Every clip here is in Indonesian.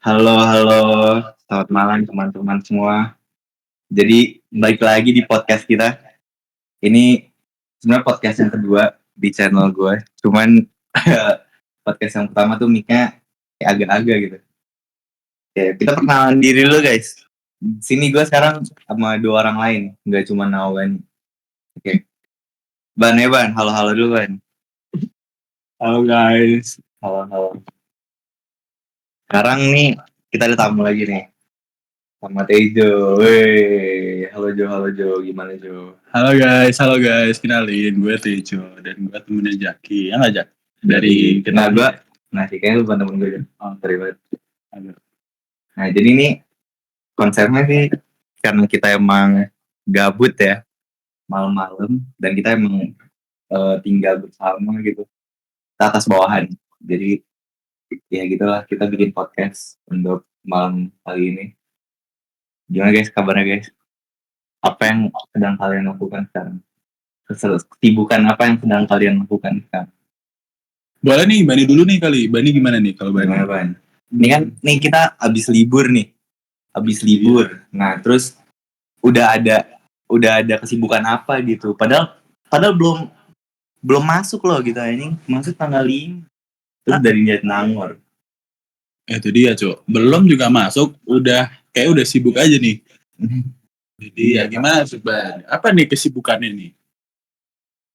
Halo, halo. Selamat malam teman-teman semua. Jadi balik lagi di podcast kita. Ini sebenarnya podcast yang kedua di channel gue. Cuman podcast yang pertama tuh mic-nya kayak agak-agak gitu. Oke, kita perkenalan diri dulu guys. Sini gue sekarang sama dua orang lain, nggak cuma Nawan. Oke. Ban, halo-halo dulu Ban. Halo guys. Halo. Sekarang nih kita ada tamu lagi nih. Sama Tejo. Wey, halo Jo, gimana Jo? Halo guys, kenalin gue Tejo dan gue temennya Jaki. Ya nggak Jak? Dari Nah gue, kayaknya lu bukan temen gue Jo. Sorry banget. Nah jadi nih konsepnya sih karena kita emang gabut ya malam-malam dan kita emang tinggal bersama gitu, kita atas bawahan. Jadi ya gitulah, kita bikin podcast untuk malam kali ini. Gimana guys kabarnya guys? Apa yang sedang kalian lakukan sekarang? Kesibukan apa yang sedang kalian lakukan sekarang? Boleh nih, Bani dulu nih kali. Bani gimana nih kalau Bani? Gimana Ban? Ini kan nih kita habis libur nih. Nah, terus udah ada kesibukan apa gitu. Padahal belum masuk loh gitu ini. Masuk tanggal 5. Terus dari Jatinangor. Itu dia, Cok. Belum juga masuk, udah sibuk aja nih. Jadi ya gimana sih, Ban? Apa nih kesibukannya nih?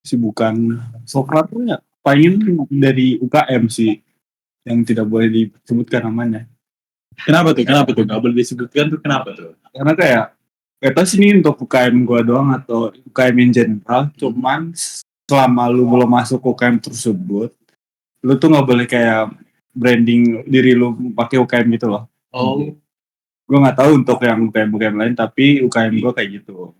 Kesibukan Sokratnya paling dari UKM sih, yang tidak boleh disebutkan namanya. Kenapa tuh? Gak boleh disebutkan tuh kenapa tuh? Karena kayak sih ini untuk UKM gua doang atau UKM in general. Cuman selama lu belum masuk UKM tersebut, lu tuh nggak boleh kayak branding diri lu pakai UKM gitu loh. Oh. Gue nggak tahu untuk yang UKM lain, tapi UKM gue kayak gitu.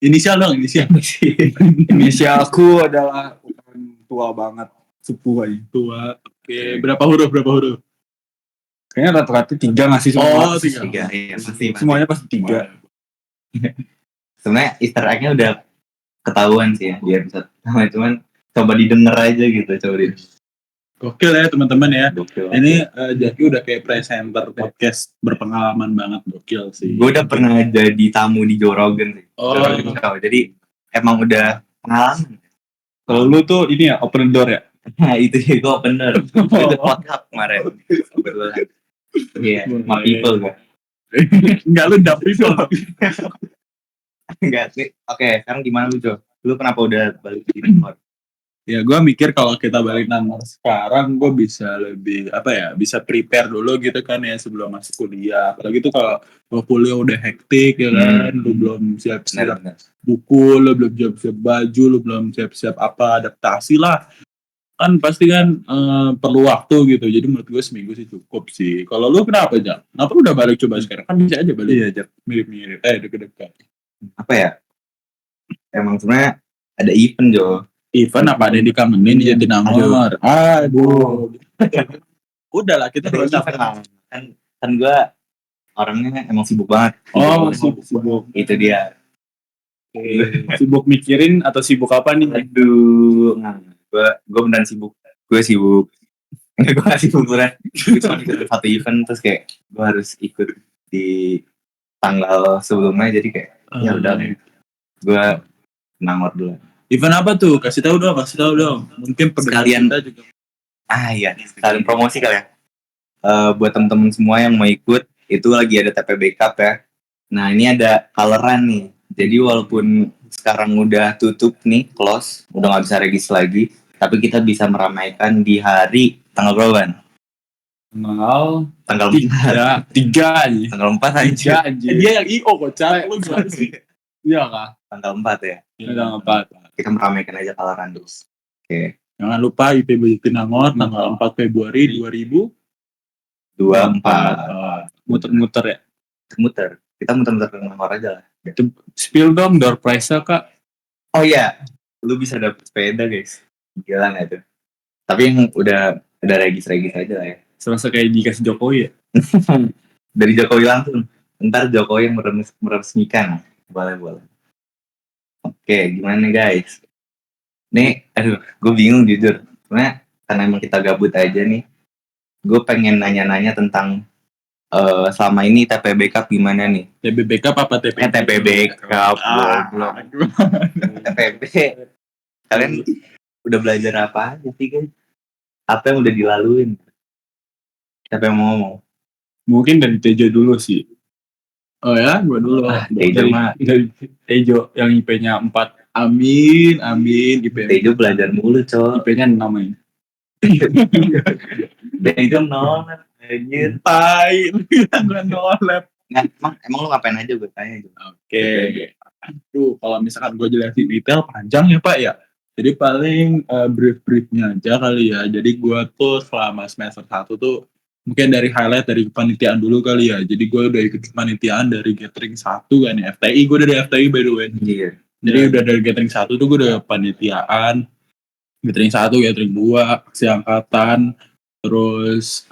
Inisial dong, inisial aku adalah UKM tua banget, sepuh aja. Tua. Oke. Berapa huruf? Kayaknya rata-rata 3 nggak sih semua? Oh, 3. Iya, pasti. Semuanya pasti 3. Sebenarnya Easter egg-nya udah ketahuan sih ya di episode. Cuman coba didengar aja gitu, Gokil ya teman-teman ya. Gokil. Ini Jaki udah kayak presenter podcast berpengalaman banget, gokil sih. Gue udah pernah jadi tamu di Joe Rogan sih. Oh. Jadi emang udah pengalaman. Kalau lu tuh ini ya open door ya? Nah itu ya gue bener. Itu podcast kemarin. Kebetulan. Iya, my people gue. Enggak, lu dump people. Enggak sih. Oke, sekarang gimana lu Jo? Lu kenapa udah balik di Timor? Ya gue mikir kalau kita balik Timor sekarang gue bisa lebih bisa prepare dulu gitu kan ya sebelum masuk kuliah. Apalagi tuh kalau kuliah udah hektik ya kan, lu belum siap-siap buku, lu belum siap-siap baju, lu belum siap-siap apa adaptasi lah. Kan pasti kan perlu waktu gitu. Jadi menurut gue seminggu sih cukup sih. Kalau lu kenapa Jak? Kenapa lu udah balik coba sekarang? Kan bisa aja balik. Iya Jak, mirip-mirip. Deket-deket. Apa ya? Emang sebenarnya ada event Jo. Event apa ada di kangenin di Jatinangor? Aduh. Udah lah kita Terus kan gue orangnya emang sibuk banget. Oh, sibuk. Itu dia. Sibuk mikirin atau sibuk apa nih? Aduh, gue beneran sibuk. Gue sibuk. Gue gak sibuk beneran. Gue cuma ikut satu event terus kayak gue harus ikut di tanggal sebelumnya, jadi kayak ya udah gue nangor dulu. Event apa tuh? Kasih tahu dong. Mungkin sekalian kita juga. Iya, sekalian promosi kali ya. Buat temen-temen semua yang mau ikut, itu lagi ada TPB Cup ya. Nah, ini ada coloran nih. Jadi walaupun sekarang udah tutup nih, close, udah nggak bisa regis lagi, tapi kita bisa meramaikan di hari tanggal berapa? Tanggal 3 aja. Tanggal 4 aja. Dia yang IO kocak. Lu gimana sih? Iya kah? Tanggal 4 ya. Tanggal 4. Kita meramaikan aja coloran terus. Oke. Jangan lupa IPB Jatinangor tanggal 4 Februari 2024. Muter-muter ya? Muter. Kita muter-muter ke Jatinangor aja lah. Spill dong door price-nya Kak. Oh iya, lu bisa dapet sepeda guys. Gila gak tuh? Tapi yang udah regis-regis aja lah ya. Serasa kayak dikasih Jokowi ya? Dari Jokowi langsung. Ntar Jokowi yang meresmikan. Boleh. Oke, gimana nih guys? Nih, gue bingung jujur. Sebenarnya karena emang kita gabut aja nih. Gue pengen nanya-nanya tentang selama ini TPB Cup gimana nih? TPB Cup apa TPB? TPB Cup goblok. TPB. Kalian udah belajar apa aja sih guys? Apa yang udah dilaluin? Siapa yang mau ngomong? Mungkin dari Tejo dulu sih. Oh ya, gue dulu. Tejo mah. Dari Tejo yang IP-nya 4. Amin. IP Tejo belajar mulu, Cok. IP-nya 6 aja. Tejo nol, anjir. Tai, gue nolep. Nah, emang lu ngapain aja gue tanya aja. Oke. Aduh, kalau misalkan gue jelasin detail panjang ya Pak ya. Jadi paling brief-briefnya aja kali ya. Jadi gue tuh selama semester 1 tuh mungkin dari highlight dari kepanitiaan dulu kali ya. Jadi gue udah ikut kepanitiaan dari gathering 1 kan ya. FTI, gue dari FTI by the way. Iya. Jadi udah dari gathering 1 tuh gue udah kepanitiaan. Gathering 1, gathering 2, aksi angkatan, terus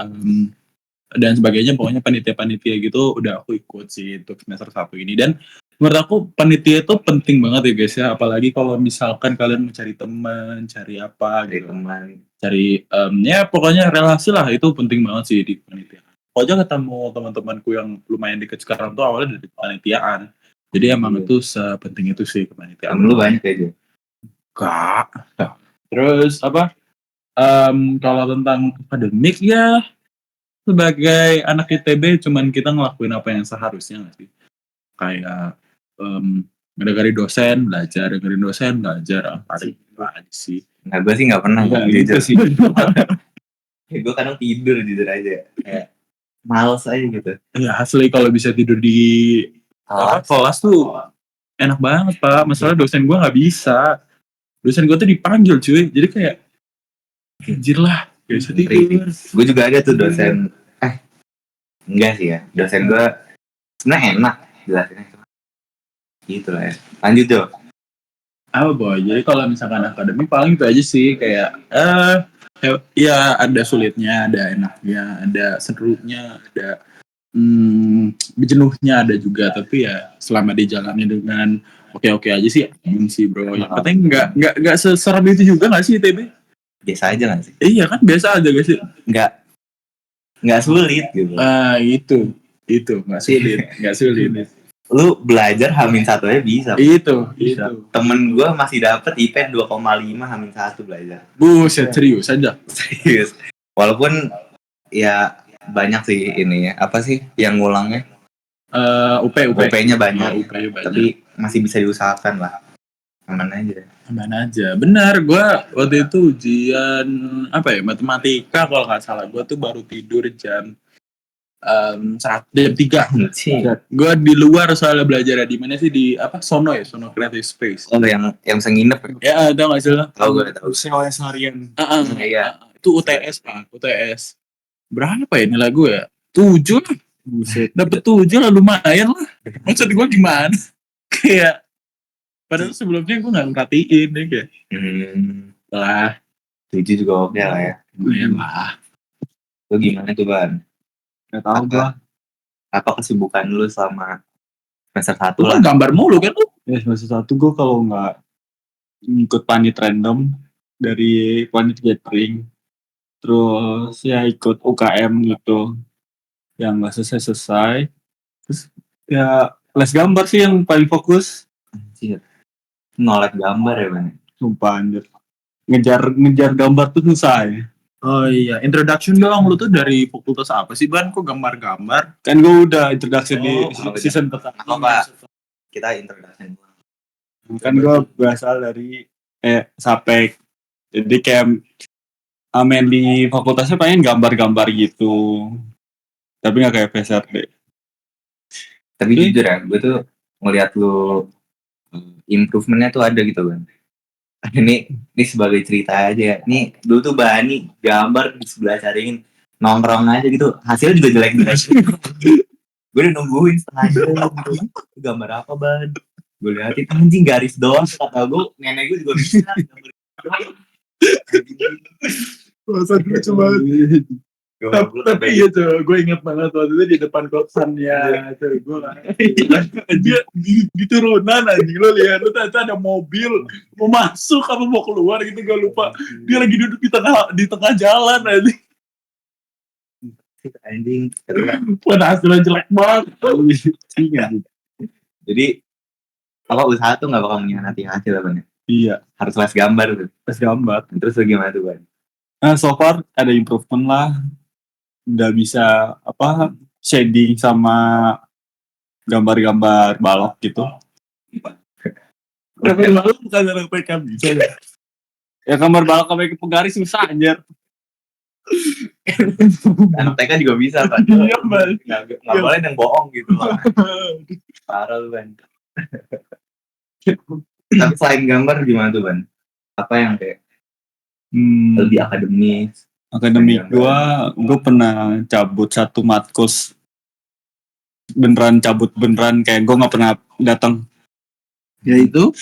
dan sebagainya. Pokoknya panitia-panitia gitu udah aku ikut sih untuk semester 1 ini. Dan menurut aku panitia itu penting banget ya guys ya. Apalagi kalau misalkan kalian mencari teman, cari apa Dari gitu. teman. Cari ya pokoknya relasi lah, itu penting banget sih di panitia. Pokoknya ketemu teman-temanku yang lumayan deket sekarang tuh awalnya dari panitiaan. Jadi emang itu sepenting itu sih kepanitiaan. Temen lu banyak aja. Kak. Terus apa? Kalau tentang akademik ya sebagai anak ITB cuman kita ngelakuin apa yang seharusnya nggak sih? Kayak dengerin dosen belajar, apa aja sih. Nah, gue sih nggak pernah. Gitu sih. Gue kadang tidur jujur aja. Kayak males aja gitu. Ya asli kalau bisa tidur di kelas tuh enak banget Pak. Masalah dosen gue nggak bisa. Dosen gue tuh dipanggil cuy. Jadi kayak anjir lah. Gak bisa tidur. Gue juga ada tuh dosen. Enggak sih ya. Dosen gue sebenarnya enak jelasinnya. Gitu lah ya. Lanjut Jo. Apa boy? Jadi kalau misalkan akademik paling itu aja sih. Kayak ya ada sulitnya, ada enaknya, ada serunya, ada jenuhnya ada juga. Tapi ya selama dijalani dengan oke aja sih. Sih bro. Yang penting nggak seserem itu juga nggak sih ITB? Biasa aja nggak sih? Iya kan biasa aja guys sih. Nggak sulit gitu. Itu nggak sulit. Lu belajar H-1 aja bisa. Itu. Temen gue masih dapet IP 2,5 H-1 belajar. Buset, serius aja. Serius. Walaupun ya banyak sih ini ya. Apa sih yang ngulangnya? UP-nya banyak. Tapi masih bisa diusahakan lah. Aman aja. Benar, gue waktu itu ujian matematika kalau nggak salah. Gue tuh baru tidur jam 3. Gue di luar soalnya belajar di mana sih, di Sono Creative Space. Oh, yang bisa nginep ya? Tau nggak sih lo? Tahu. Sekolah seharian. Iya. Itu UTS Pak. UTS berapa ya nilai gue ya? 7. Dapet 7 lah, lumayan lah. Maksud gue gimana? Kayak padahal sebelumnya gue nggak merhatiin deh kayak. Lah 7 juga oke lah ya. Lumayan lah. Lu gimana tuh Ban? Gak tau gue. Apa kesibukan lu selama semester 1 lu lah? Kan gambar mulu kan lu? Ya semester 1 gue kalau nggak ikut panit random dari panit gathering, terus ya ikut UKM gitu yang nggak selesai. Terus ya les gambar sih yang paling fokus. Anjir. Nolak gambar ya Ban? Sumpah anjir. Ngejar gambar tuh susah ya. Oh iya, introduction dong, lu tuh dari fakultas apa sih Ban? Kok gambar-gambar? Kan gue udah introduction di season pertama. Apa? Kita introduction. Kan gue berasal dari Sapek. Jadi kayak main di fakultasnya pengen gambar-gambar gitu. Tapi gak kayak PSRD. Tapi jujur ya, gue tuh ngeliat lu improvementnya tuh ada gitu Ban. Ini sebagai cerita aja ya. Nih dulu tuh Bani gambar di sebelah cariin nongkrong aja gitu. Hasilnya juga jelek. Gue udah nungguin setengah jam. Gambar apa Ban? Gue liatin anjing garis doang. Kata gue nenek gue juga bisa. Masa gue coba. Tapi iya tuh, gue inget banget waktu itu di depan kosannya. Dia di turunan anjing, lo lihat lu ternyata ada mobil mau masuk apa mau keluar gitu, gue lupa. Dia lagi duduk di tengah jalan anjing. anjing. Pada hasilnya jelek banget. Jadi apa usaha tuh nggak bakal mengkhianati hasil apa nih? Iya, Harus les gambar tuh. pas gambar. Terus lu gimana tuh Ban? Nah, so far ada improvement lah. Udah bisa shading sama gambar-gambar balok gitu. Gambar balok bukan dalam PK bisa ya? Ya gambar balok sama penggaris susah anjir. Anak TK juga bisa Ban. Iya, Ban. Nggak boleh yang bohong gitu lah. Parah lu Ban. Tapi selain gambar gimana tuh Ban? Apa yang kayak lebih akademis? Akademik gue pernah cabut satu matkos, beneran cabut beneran, kayak gue nggak pernah datang. Yaitu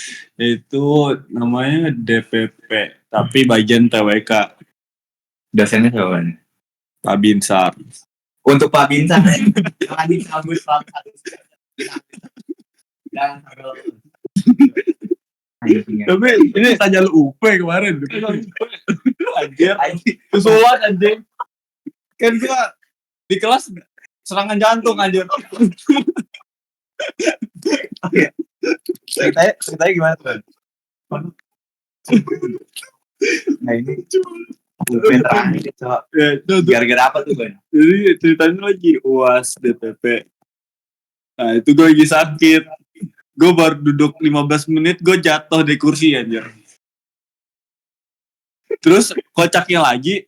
namanya DPP tapi bagian TWK. Dosennya siapa Ban? Pak Binsar. Untuk Pak Binsar lagi cabut satu. Jangan Tapi ini tanya lu UP kemarin. Anjir. Susulan anjing. Kan gua di kelas serangan jantung anjir. Ceritanya gimana tuh? Nah ini terakhir coba. Gara-gara apa tuh Ban? Jadi ceritanya lagi UAS DPP. Nah itu gue lagi sakit. Gue baru duduk 15 menit gue jatuh di kursi anjir. Terus kocaknya lagi,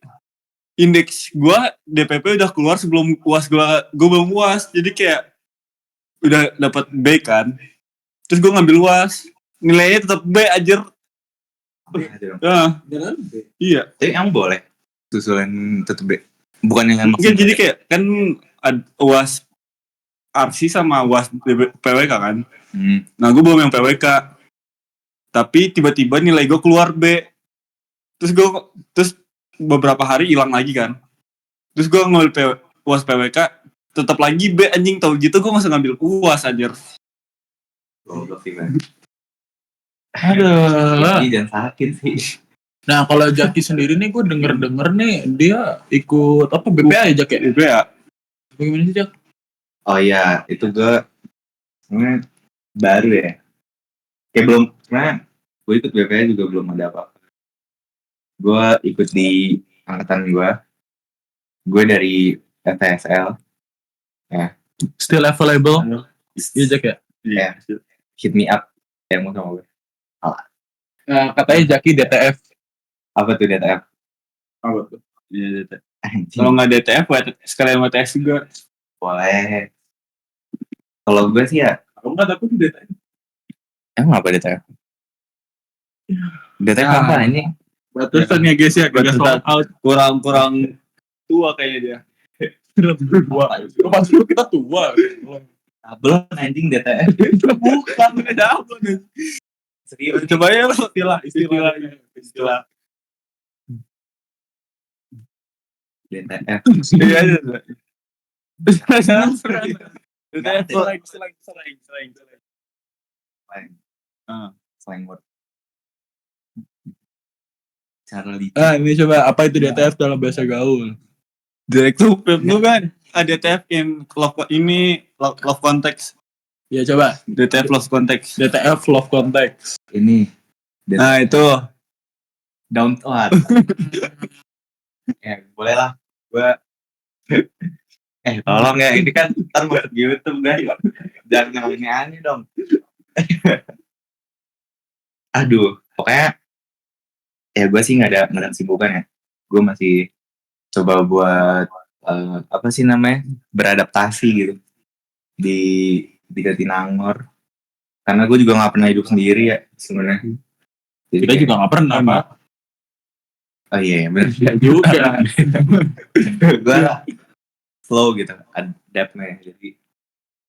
indeks gue DPP udah keluar sebelum UAS gue belum UAS. Jadi kayak udah dapat B kan. Terus gue ngambil UAS, nilainya tetap B anjir. Iya. Tapi emang boleh susulan tetep B. Bukan yang mungkin jadi kayak kan UAS ARSI sama UAS PWK kan. Nah gue belum yang PWK. Tapi tiba-tiba nilai gue keluar B. Terus beberapa hari hilang lagi kan. Terus gue ngambil UAS PWK, tetap lagi B anjing. Tau gitu gue masih ngambil UAS anjir. Goblok sih Ban. Aduh. Jangan sakit sih. Nah kalau Jaki sendiri nih gue denger nih dia ikut apa BPA ya Jaki? BPA. Bagaimana sih Jak? Oh iya, itu gue sebenarnya baru ya. Kayak belum, sebenarnya gue ikut BPA juga belum ada apa-apa. Gue ikut di angkatan gue. Gue dari FTSL. Ya. Still available? Iya Jak ya? Iya. Hit me up. Yang mau sama gue. Nah, katanya Jaki DTF. Apa tuh DTF? Apa tuh? Iya DTF. Kalau nggak DTF, sekalian WTS juga. Boleh. Kalau gue sih ya. Kamu nggak takut DTF? Emang apa DTF? DTF apa ini? Batasan ya guys ya, kurang tua kayaknya dia. Tua. Pasti kita tua. Belum anjing DTF. Bukan beda apa nih. Serius. Coba ya istilah. DTF. Iya. Slang word. Charlie. Ini coba apa itu DTF dalam bahasa gaul? Direktur lu kan ada DTF in love context. Ya coba DTF love context. DTF love context. Ini. Nah itu down to earth. Ya boleh lah. Gue. Tolong ya, ini kan ntar buat YouTube guys. Jangan aneh-aneh dong. Aduh, pokoknya ya gue sih nggak ada kesibukan ya. Gue masih coba buat apa sih namanya, beradaptasi gitu di Jatinangor. Karena gue juga nggak pernah hidup sendiri ya sebenarnya. Jadi kita juga nggak pernah Pak. Oh iya benar juga. Gue slow gitu, adaptnya. Jadi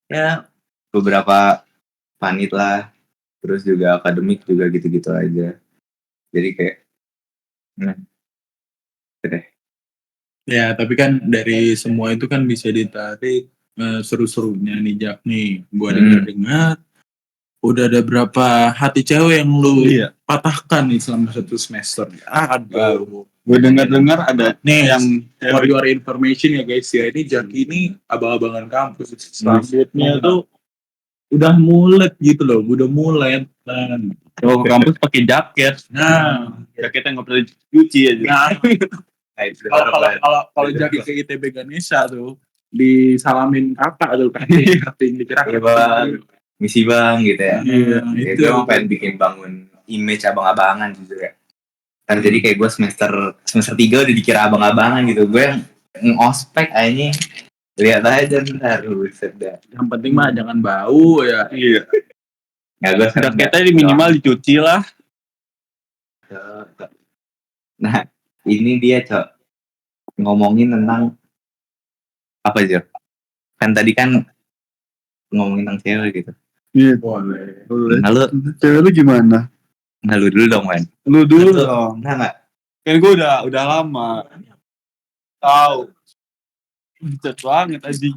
ya beberapa panit lah, terus juga akademik juga gitu-gitu aja. Jadi kayak deh. Ya tapi kan dari semua itu kan bisa ditarik seru-serunya nih Jak nih. Gue dengar udah ada berapa hati cewek yang lu Iya. patahkan nih selama 1 semester? Aduh. Gue dengar ada Nih yang for your information ya guys ya, ini Jaki ini abang-abangan kampus. Rambutnya tuh udah mulet gitu loh, udah mulet. kalau ke kampus pakai jaket. Nah, Jaketnya nggak pernah dicuci aja. kalau Jaki ke ITB Ganesha tuh disalamin kakak tuh kan, dikira Iya, Bang. Misi bang gitu ya. Iya, Kayak itu. gue emang pengen bikin bangun image abang-abangan gitu ya. Kan jadi kayak gue semester 3 udah dikira abang-abangan gitu. Gue yang ngospek aja. Lihat aja ntar buset dah. Yang penting mah jangan bau ya. Iya. Ya gue sekarang Jaketnya minimal dicuci lah. Nah, ini dia Cok, ngomongin tentang apa aja? Kan tadi kan ngomongin tentang cewek gitu. Iya. Boleh. Nah lu Cewek lu gimana? dulu dong Wan. Lu dulu Lu- dong. Nah nggak? Kan gue udah lama. Tahu. Chat banget anjing.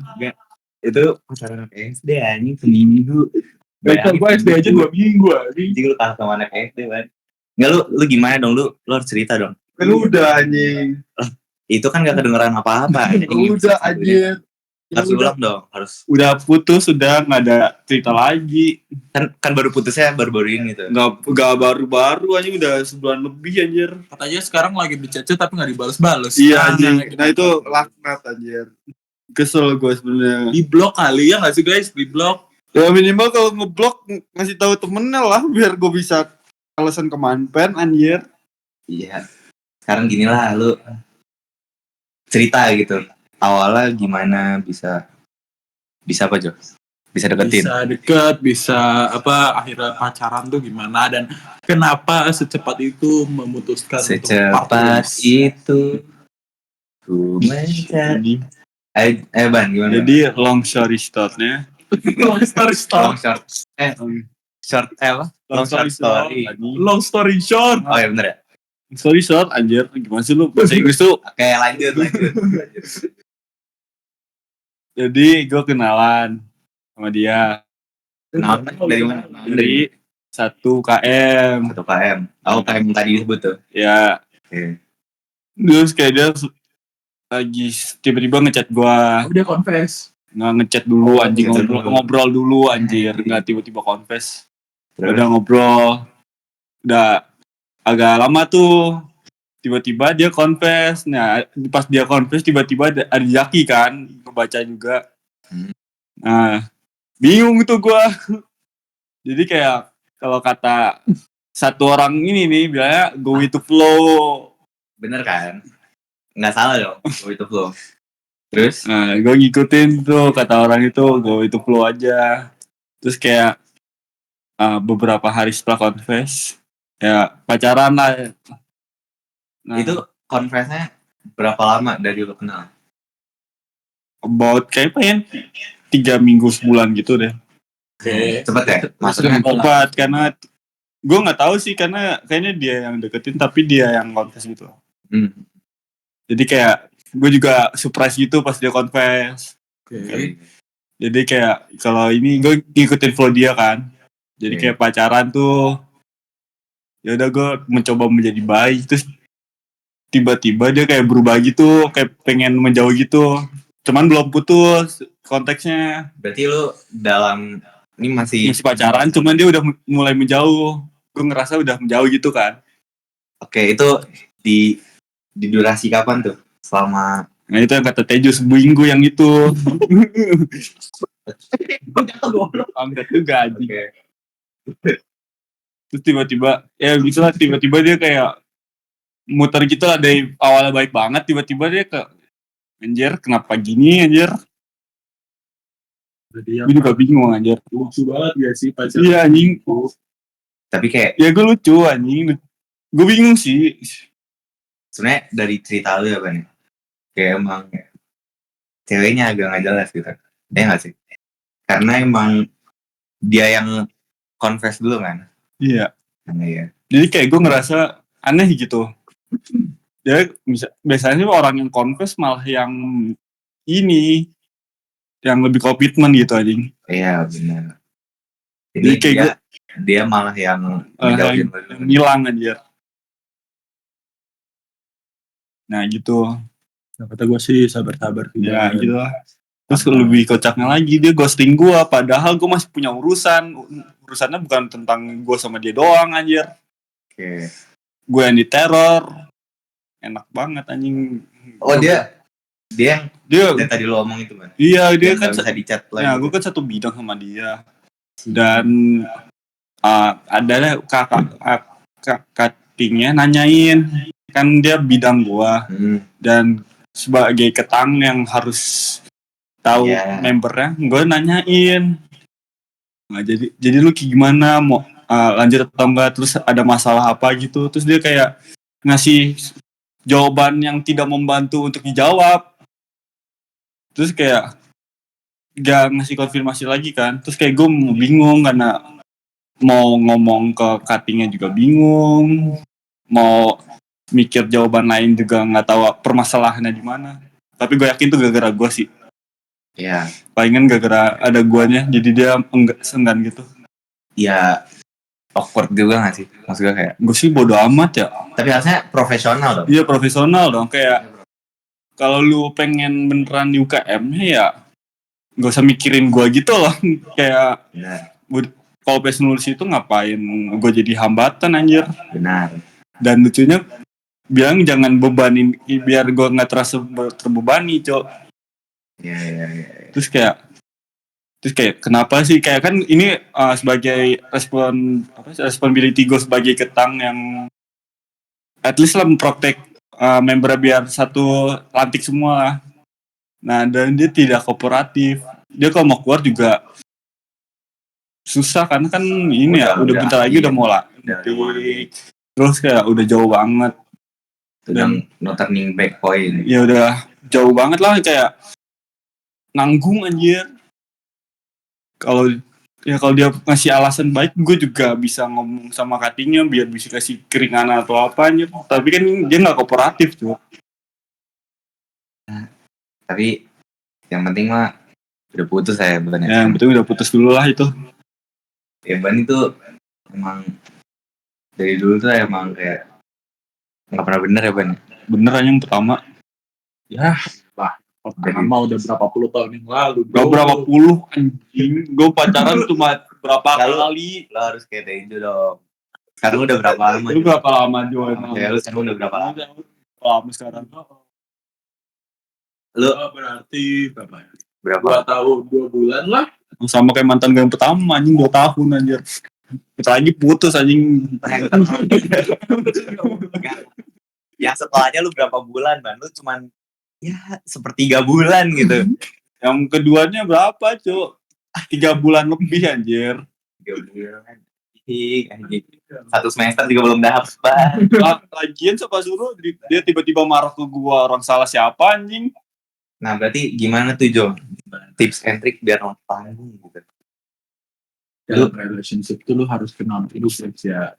Itu pacaran anak SD anjing seminggu. Betul, gue SD aja 2 minggu anjing. Anjing lu kalah sama anak SD Wan. Nggak lu gimana dong lu harus cerita dong. Kan udah anjing. Itu kan gak kedengeran apa-apa. anjing. Udah anjing. Harus ulang dong, harus. Udah putus, udah nggak ada cerita lagi. Kan baru putusnya baru-baru ini tuh. Nggak baru-baru anjing, udah sebulan lebih anjir. Katanya sekarang lagi dicecet tapi nggak dibales-bales. Iya anjing. Nah itu laknat anjir. Kesel gue sebenarnya. Di blok kali ya nggak sih guys? Di blok. Ya minimal kalau ngeblok ngasih tahu temennya lah biar gue bisa alasan ke manpen anjir. Iya. Sekarang gini lah lu cerita gitu. Awalnya gimana bisa apa Jo? Bisa deketin. Bisa deket, bisa apa akhirnya pacaran tuh gimana dan kenapa secepat itu memutuskan Secepat partners? itu ku mencari. Ban gimana? Jadi long story shortnya. long story long short. short apa? Long short story. Long story short. Oh ya bener ya. Story short anjir. Gimana sih lu bahasa Inggris tuh? Oke lanjut. Jadi gue kenalan sama dia Kenalan dari mana? dari 1 KM. 1 KM. Oh KM tadi disebut tuh. Ya. Oke. Terus kayak dia lagi tiba-tiba ngechat gue. Dia confess. Nggak ngechat dulu anjing, ngechat dulu. ngobrol dulu anjir, nggak tiba-tiba confess. Udah ngobrol, udah agak lama tuh, tiba-tiba dia confess. Nah pas dia confess tiba-tiba ada Jaki kan, kebaca juga. Nah bingung tuh gua. Jadi kayak kalau kata satu orang ini nih bilangnya go with the flow. Bener kan? Nggak salah dong. Go with the flow. Terus? Nah gue ngikutin tuh kata orang itu, go with the flow aja. Terus kayak beberapa hari setelah confess ya pacaran lah. Nah, Itu confess-nya berapa lama dari lu kenal? about kayak pengen 3 minggu sebulan gitu deh. Oke. Cepet ya? Maksudnya Cepat karena gue nggak tahu sih, karena kayaknya dia yang deketin tapi dia yang confess gitu. Jadi kayak gue juga surprise gitu pas dia confess. Oke. Jadi kayak kalau ini gue ngikutin flow dia kan. Jadi kayak pacaran tuh ya udah gue mencoba menjadi baik, terus tiba-tiba dia kayak berubah gitu, kayak pengen menjauh gitu. Cuman belum putus konteksnya. Berarti lu dalam ini masih pacaran, cuman dia udah mulai menjauh. Gue ngerasa udah menjauh gitu kan. Oke, itu di durasi kapan tuh? Selama Nah itu yang kata Tejo seminggu yang itu. Angkat juga anjing. Terus tiba-tiba ya gitu lah, tiba-tiba dia kayak muter gitu lah, dari awalnya baik banget tiba-tiba dia ke anjir kenapa gini anjir. Jadi Gue juga bingung anjir. lucu banget gak sih pacaran? Iya anjing. tapi kayak Ya gue lucu anjing. Gue bingung sih. sebenarnya dari cerita lu apa nih? Kayak emang ceweknya agak nggak jelas gitu. Ya nggak sih? Karena emang dia yang confess dulu kan. Iya. Iya. Jadi kayak gue ngerasa aneh gitu. Dia biasanya orang yang confess malah yang ini, yang lebih komitmen gitu anjing. Iya benar. Ini Jadi kayak dia malah yang yang ngejauhin. hilang anjir. Nah gitu. Nah, kata gue sih sabar-sabar sih. Ya Dan gitu lah. Terus lebih kocaknya lagi dia ghosting gue, padahal gue masih punya urusan. Urusannya bukan tentang gue sama dia doang anjir. Oke. Gue yang diteror. Enak banget anjing. Oh dia yang Dia tadi lo omong itu kan. iya dia Dia kan nggak bisa dicat lagi. ya gue kan satu bidang sama dia. Dan ada kakaknya nanyain, kan dia bidang gua dan sebagai ketang yang harus tahu membernya, gue nanyain, nah, jadi lu kayak gimana, mau lanjut atau enggak, terus ada masalah apa gitu, terus dia kayak ngasih jawaban yang tidak membantu untuk dijawab, terus kayak gak ngasih konfirmasi lagi kan, terus kayak gue bingung karena mau ngomong ke cuttingnya juga bingung, mau mikir jawaban lain juga nggak tahu permasalahannya di mana. Tapi gue yakin tuh gara-gara gue sih. Iya. Palingan gara-gara ada guanya, jadi dia senggan gitu. Ya awkward juga nggak sih? Maksudnya kayak gue sih bodo amat ya. Tapi harusnya profesional dong. Iya profesional dong, kayak kalau lu pengen beneran di UKM-nya ya gak usah mikirin gue gitu loh. Kayak kalau pas nulis itu ngapain gue jadi hambatan anjir. Benar. Dan lucunya bilang jangan bebanin, biar gue nggak terasa terbebani, cok. Iya. Terus kayak kenapa sih, kayak kan ini sebagai responsibility gue sebagai ketang yang at least lah memprotek member biar satu lantik semua lah. Nah dan dia tidak kooperatif, dia kalau mau keluar juga susah karena kan ini udah bentar lagi udah mau lantik, terus kayak udah jauh banget. Dan no turning back point. Ya udah jauh banget lah, kayak nanggung anjir. Kalau dia ngasih alasan baik, gue juga bisa ngomong sama cuttingnya biar bisa kasih keringanan atau apa anjir. Tapi kan dia nggak kooperatif tuh. Tapi yang penting mah udah putus saya Ban. Ya, yang penting udah putus dulu lah itu. Ya Ban itu emang dari dulu tuh emang kayak nggak pernah bener ya Ban. Bener aja yang pertama. Ya, pertama udah berapa puluh tahun yang lalu. Berapa puluh anjing. Gue pacaran cuma berapa kali. Lo harus kayak Tejo dong. Sekarang udah berapa lama? Lu berapa lama Jo emang? Ya lu sekarang udah berapa lama? Lama sekarang. Lu berarti berapa? 2 tahun 2 bulan lah. Sama kayak mantan gue yang pertama anjing, 2 tahun anjir. Kita lagi putus anjing. Yang setelahnya lu berapa bulan Ban? Lu cuman ya 1/3 bulan gitu. Yang keduanya berapa, Cuk? 3 bulan lebih anjir. 3 bulan. Anjing. 1 semester juga belum dapat. Lagian siapa suruh dia tiba-tiba marah ke gua, orang salah siapa anjing? Nah, berarti gimana tuh Jo? Tips and trick biar non tanggung gitu. Dalam relationship tuh lu harus kenal dulu ya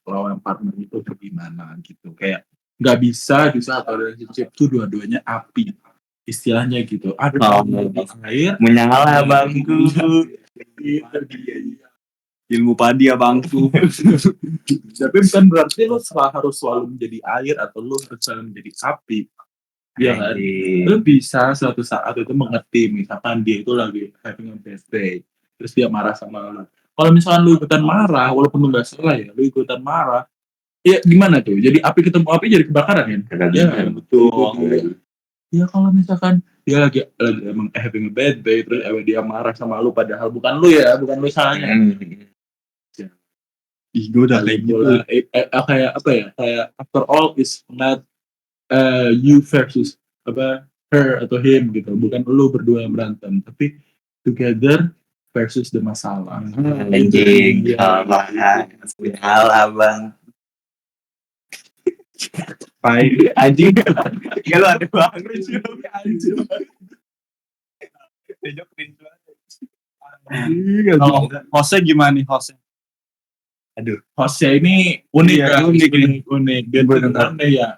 lawan partner itu bagaimana gitu. Kayak nggak bisa di saat relationship tuh dua-duanya api istilahnya gitu. Ada air menyala bangku. Ilmu padi ya bangku. Tapi bukan berarti lu harus selalu menjadi air atau lu harus selalu menjadi api. Ya kan? Lu bisa suatu saat itu mengerti, misalkan dia itu lagi having a bad day, terus dia marah sama lu. Kalau misalkan lu ikutan marah, walaupun lu gak salah ya, lu ikutan marah, ya gimana tuh? Jadi api ketemu api jadi kebakaran kan? Ya betul. Ya kalau misalkan dia lagi emang having a bad day, terus dia marah sama lu padahal bukan lu ya, bukan lu salahnya. Ih, gue udah kayak gitu. Kayak apa ya? Kayak after all is not you versus her atau him gitu, bukan lu berdua yang berantem, tapi together versus the masalah. Anjing, hal abang. Anjing, ya lu ada banget sih, anjing. Tejo cringe banget. Kalau hostnya gimana nih hostnya? Aduh, hostnya ini unik ya, unik. Dia benar-benar ya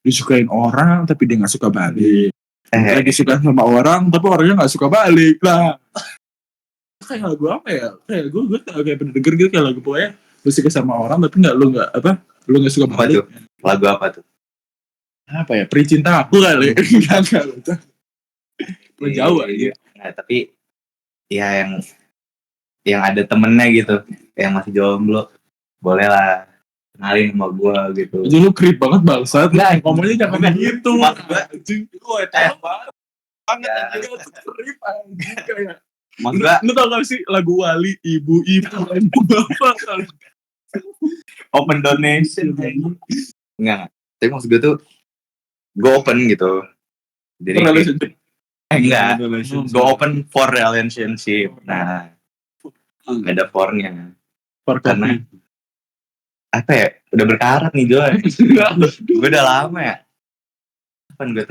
disukain orang tapi dia nggak suka balik. Dia disukain sama orang tapi orangnya nggak suka balik lah. kayak lagu apa ya? Kayak gue kayak pernah denger gitu kayak lagu pokoknya lu suka sama orang tapi lu nggak suka Apa balik. tuh? Lagu apa tuh? Apa ya? Peri cinta aku kali. Enggak. Lu jauh aja. Nah, tapi ya yang ada temennya gitu, yang masih jomblo, boleh lah kenalin sama gua gitu. Jadi lu creep banget bangsat. Nah, ngomongnya jangan kayak gitu. Maksud gua, Anjing, lu banget. Banget Ya. anjing lu creep anjing kayak. maksud gua Lu tau gak sih lagu Wali, ibu-ibu, bapak. open donation. Enggak. Tapi maksud gua tuh, gua open gitu. Jadi Relationship. enggak, Relationship. gua open for relationship. Nah, nggak ada for-nya. For Karena kopi. apa ya? Udah berkarat nih Joy. Gue udah lama ya. Kapan gue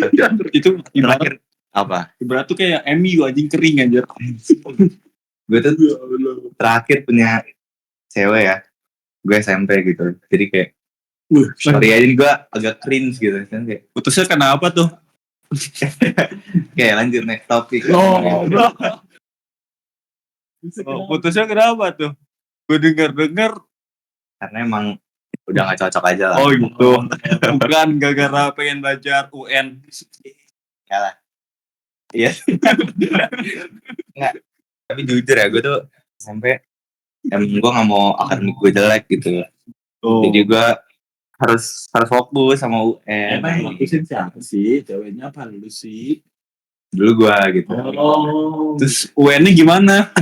Itu ibarat terakhir apa? tuh kayak MU anjing kering anjir. Gue tuh terakhir punya cewek ya. Gue SMP gitu. Jadi kayak sorry aja nih gue agak cringe gitu kan kayak. Putusnya kenapa tuh? Kayak lanjut next topic. Oh, Putusnya kenapa tuh? Gue denger Karena emang udah gak cocok aja lah. oh gitu. Bukan gara-gara pengen belajar UN. Ya lah. Iya. Enggak. Tapi jujur ya gue tuh SMP emang gue gak mau akademik gue jelek gitu. Oh. Jadi gue harus fokus sama UN. emang yang mutusin siapa sih? Ceweknya apa lu sih? Dulu gue gitu. Oh. Terus UN-nya gimana?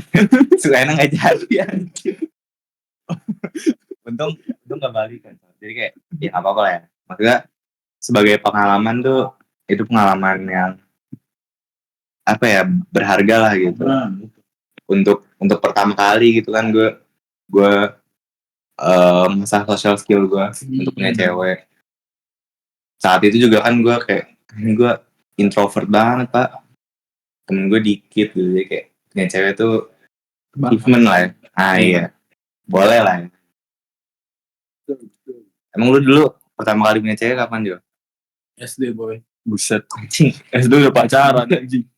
Suena gak jadi anjir. Untung gak balik kan. Jadi kayak ya gak apa-apa lah ya. Maksudnya sebagai pengalaman tuh itu pengalaman yang apa ya berharga lah gitu. Untuk pertama kali gitu kan gue mengasah social skill gue untuk punya cewek. Saat itu juga kan gue kayak ini gue introvert banget pak. Temen gue dikit gitu jadi kayak punya cewek tuh achievement lah ya. Ah iya boleh lah ya. Emang lu dulu pertama kali punya cewek kapan Jo? SD boy. Buset. Anjing. SD udah pacaran anjing.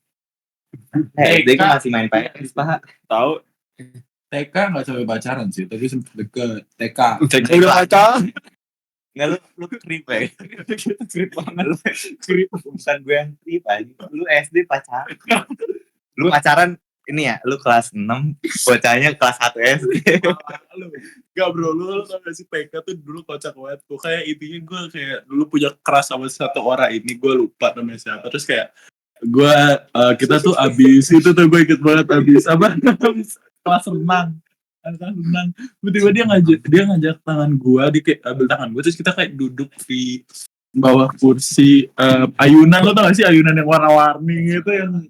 SD gue masih main PS pak. Tahu? TK nggak sampai pacaran sih, tapi sempet deket. TK. Cek udah pacaran. Nggak lu creep ya. Creep banget. Creep bukan gue yang creep aja. Lu SD pacaran. Lu pacaran ini ya, lu kelas 6, bocahnya kelas 1 SD. Gak bro, lu tau gak sih TK tuh dulu kocak banget. Gue kayak intinya gue kayak dulu punya crush sama satu orang ini, gue lupa namanya siapa. Terus kayak gue kita tuh abis itu tuh gue inget banget abis apa? Kelas renang. Tiba-tiba dia ngajak tangan gue, dia kayak ambil tangan gue, terus kita kayak duduk di bawah kursi ayunan. Lo tau gak sih ayunan yang warna-warni gitu yang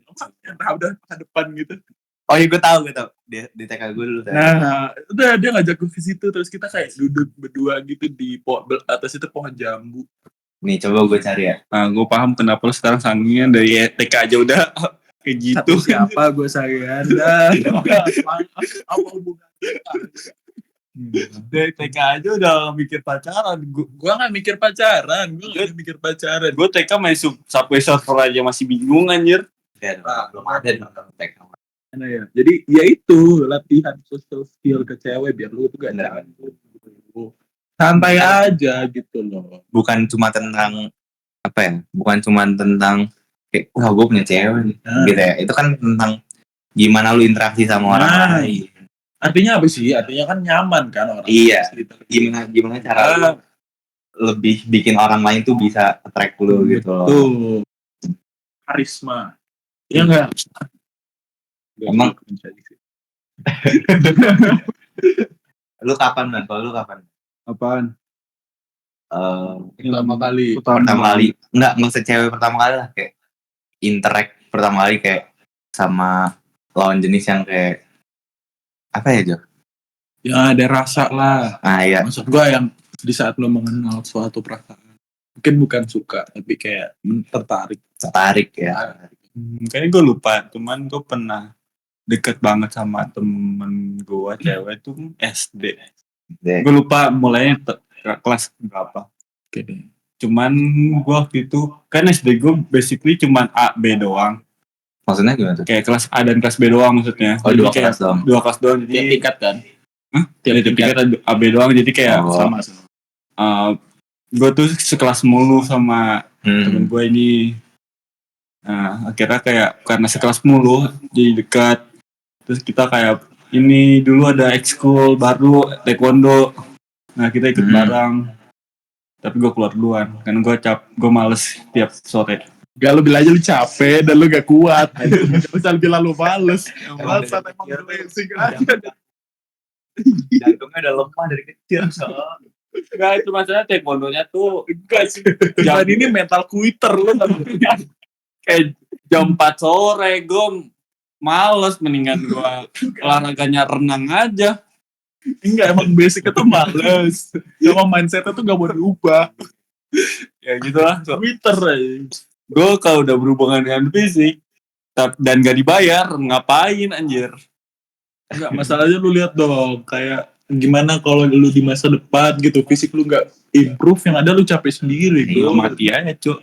udah ke depan gitu. Oh iya gue tahu di TK gue dulu. Nah, udah dia ngajak gue ke situ, terus kita kayak duduk berdua gitu di atas itu pohon jambu. Nih coba gue cari ya. Nah, gue paham kenapa lu sekarang sangian dari TK aja udah kayak gitu. Tapi siapa gue sayang Anda? Apa hubungannya? Dari TK aja udah mikir pacaran. Gue nggak mikir pacaran, Gue TK main Subway Surfer aja masih bingung anjir. Ya, belum ada nonton TK. Nah, ya. Jadi ya itu latihan social skill ke cewek biar lu tuh gak santai aja gitu loh. Bukan cuma tentang apa ya? Bukan cuma tentang kayak wah gue punya cewek nih. Gitu ya. Itu kan tentang gimana lu interaksi sama orang lain. Artinya apa sih? Artinya kan nyaman kan orang. Iya. Gimana cara lu lebih bikin orang lain tuh bisa attract lu gitu loh. Tuh. Karisma. Iya enggak? Emang lu kapan man? Kalau lu kapan? Apaan? Pertama kali. Enggak usah cewek pertama kali lah, kayak interact pertama kali kayak sama lawan jenis yang kayak apa ya Jo? Ya ada rasa lah. Ah iya. Maksud gua yang di saat lo mengenal suatu perasaan, mungkin bukan suka tapi kayak Tertarik ya. Kayaknya gue lupa, cuman gue pernah deket banget sama temen gue cewek tuh SD. Gue lupa mulainya kelas berapa. Oke deh. Cuman gue waktu itu kan SD gue basically cuman A B doang. Maksudnya gimana tuh? Kayak kelas A dan kelas B doang maksudnya. Oh, Jadi 2 kayak kelas doang. 2 kelas doang Tiap jadi tingkat kan? tiap tingkat ada AB doang jadi kayak Oh. Sama. gue tuh sekelas mulu sama temen Hmm. gue ini. Nah, akhirnya kayak karena sekelas mulu jadi dekat. Terus kita kayak ini dulu ada ekskul baru taekwondo. Nah, kita ikut bareng. Tapi gue keluar duluan karena gue males tiap sore. Gak, lu bilang aja lu capek dan lu gak kuat. Gak usah bilang lu males. Males emang basic aja. Jantungnya udah lemah dari kecil. Enggak, itu masalah taekwondonya tuh Enggak sih. Dan ini mental quitter lu. kayak jam 4 sore gue males, mendingan gue olahraganya renang aja. Enggak, emang basicnya tuh males. Emang mindsetnya tuh gak mau diubah. Ya gitu lah. Quitter aja. Gue kalau udah berhubungan dengan fisik dan gak dibayar, ngapain anjir? Enggak, masalahnya lu lihat dong, kayak gimana kalau lu di masa depan gitu, fisik lu nggak improve, yang ada lu capek sendiri. Iya, Bro. mati aja cuk.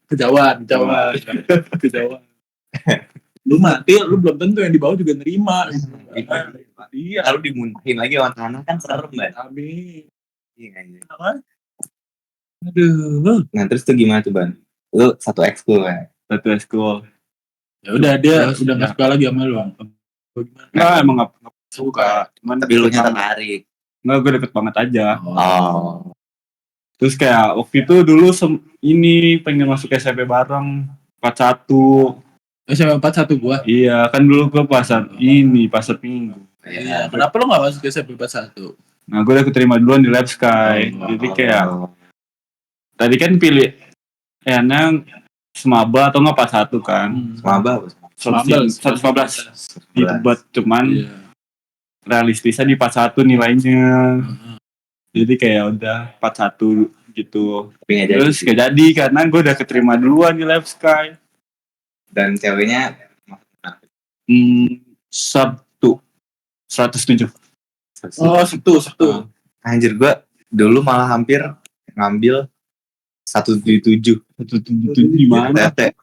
Kejauhan. Lu mati, lu belum tentu yang di bawah juga nerima. Iya. Lalu dimuntahin lagi orang tanah kan serem banget. Amin. Iya, anjing. Aduh. Nah terus tuh gimana tuh Ban? Lu satu ekskul kan? Satu ekskul. Ya udah, dia Terus, udah nggak suka lagi sama lu. Gimana? Enggak, emang gak suka. Cuman Tapi lu nya tertarik. Enggak, gue deket banget aja. Oh. Terus kayak waktu itu dulu ini pengen masuk SMP bareng 41. SMA 41 gua. Iya, kan dulu gue pasar minggu. Iya. Kenapa lu nggak masuk SMP 41? Nah, gue udah keterima duluan di Lab Sky. Jadi kayak tadi kan pilih enang semaba atau nggak 41 kan. Maba apa? 115 di debat, cuman Iya. realistisnya di 41 nilainya. Jadi kayak udah 41 gitu. Tapi nggak jadi. Terus gak jadi karena gue udah keterima duluan di Lab Sky. Dan ceweknya Sabtu 107. Oh, Sabtu. Anjir gua dulu malah hampir ngambil 177 di mana? TT.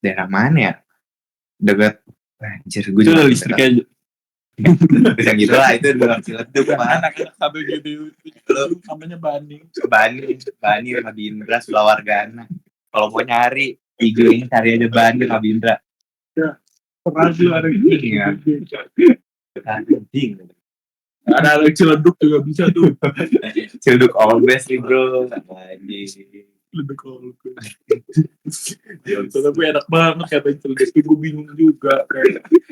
Daerah mana ya? Dekat anjir gue Itu udah listrik aja. bisa gitu lah itu udah Ciledug Pak. Anak-anak satu gitu. Namanya Bani. Bani Rabindra Sulawargana. Kalau mau nyari video ini cari aja Bani Rabindra. Pernah lu ada Iya. Anjing. ada Ciledug juga bisa tuh. Ciledug all best nih bro. Anjing. Ciledug all best. Tapi enak banget katanya Ciledug, tapi gue bingung juga.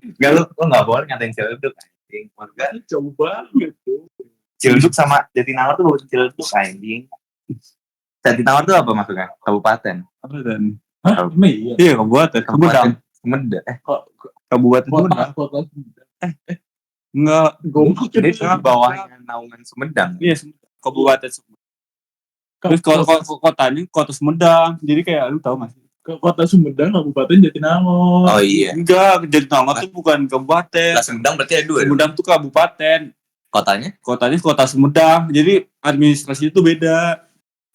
Enggak lu nggak boleh ngatain Ciledug anjing. Warga Coba gitu. Ciledug sama Jatinangor tuh bukan Ciledug anjing. Jatinangor tuh apa maksudnya? Kabupaten. Apa dan? Hah? Iya. Iya, kabupaten. Sumedang. Sumedang. Kabupaten Sumedang. Kota. Enggak. Goblok Jadi itu. di bawahnya naungan Sumedang. Iya, kabupaten Sumedang. Terus kotanya kota Sumedang. Jadi kayak lu tahu nggak sih? Kota Sumedang, Kabupaten Jatinangor. Oh iya. Enggak, Jatinangor tuh bukan kabupaten. Lah Sumedang berarti ada dua. Sumedang tuh kabupaten. Kotanya? Kotanya kota Sumedang. Jadi administrasi itu beda.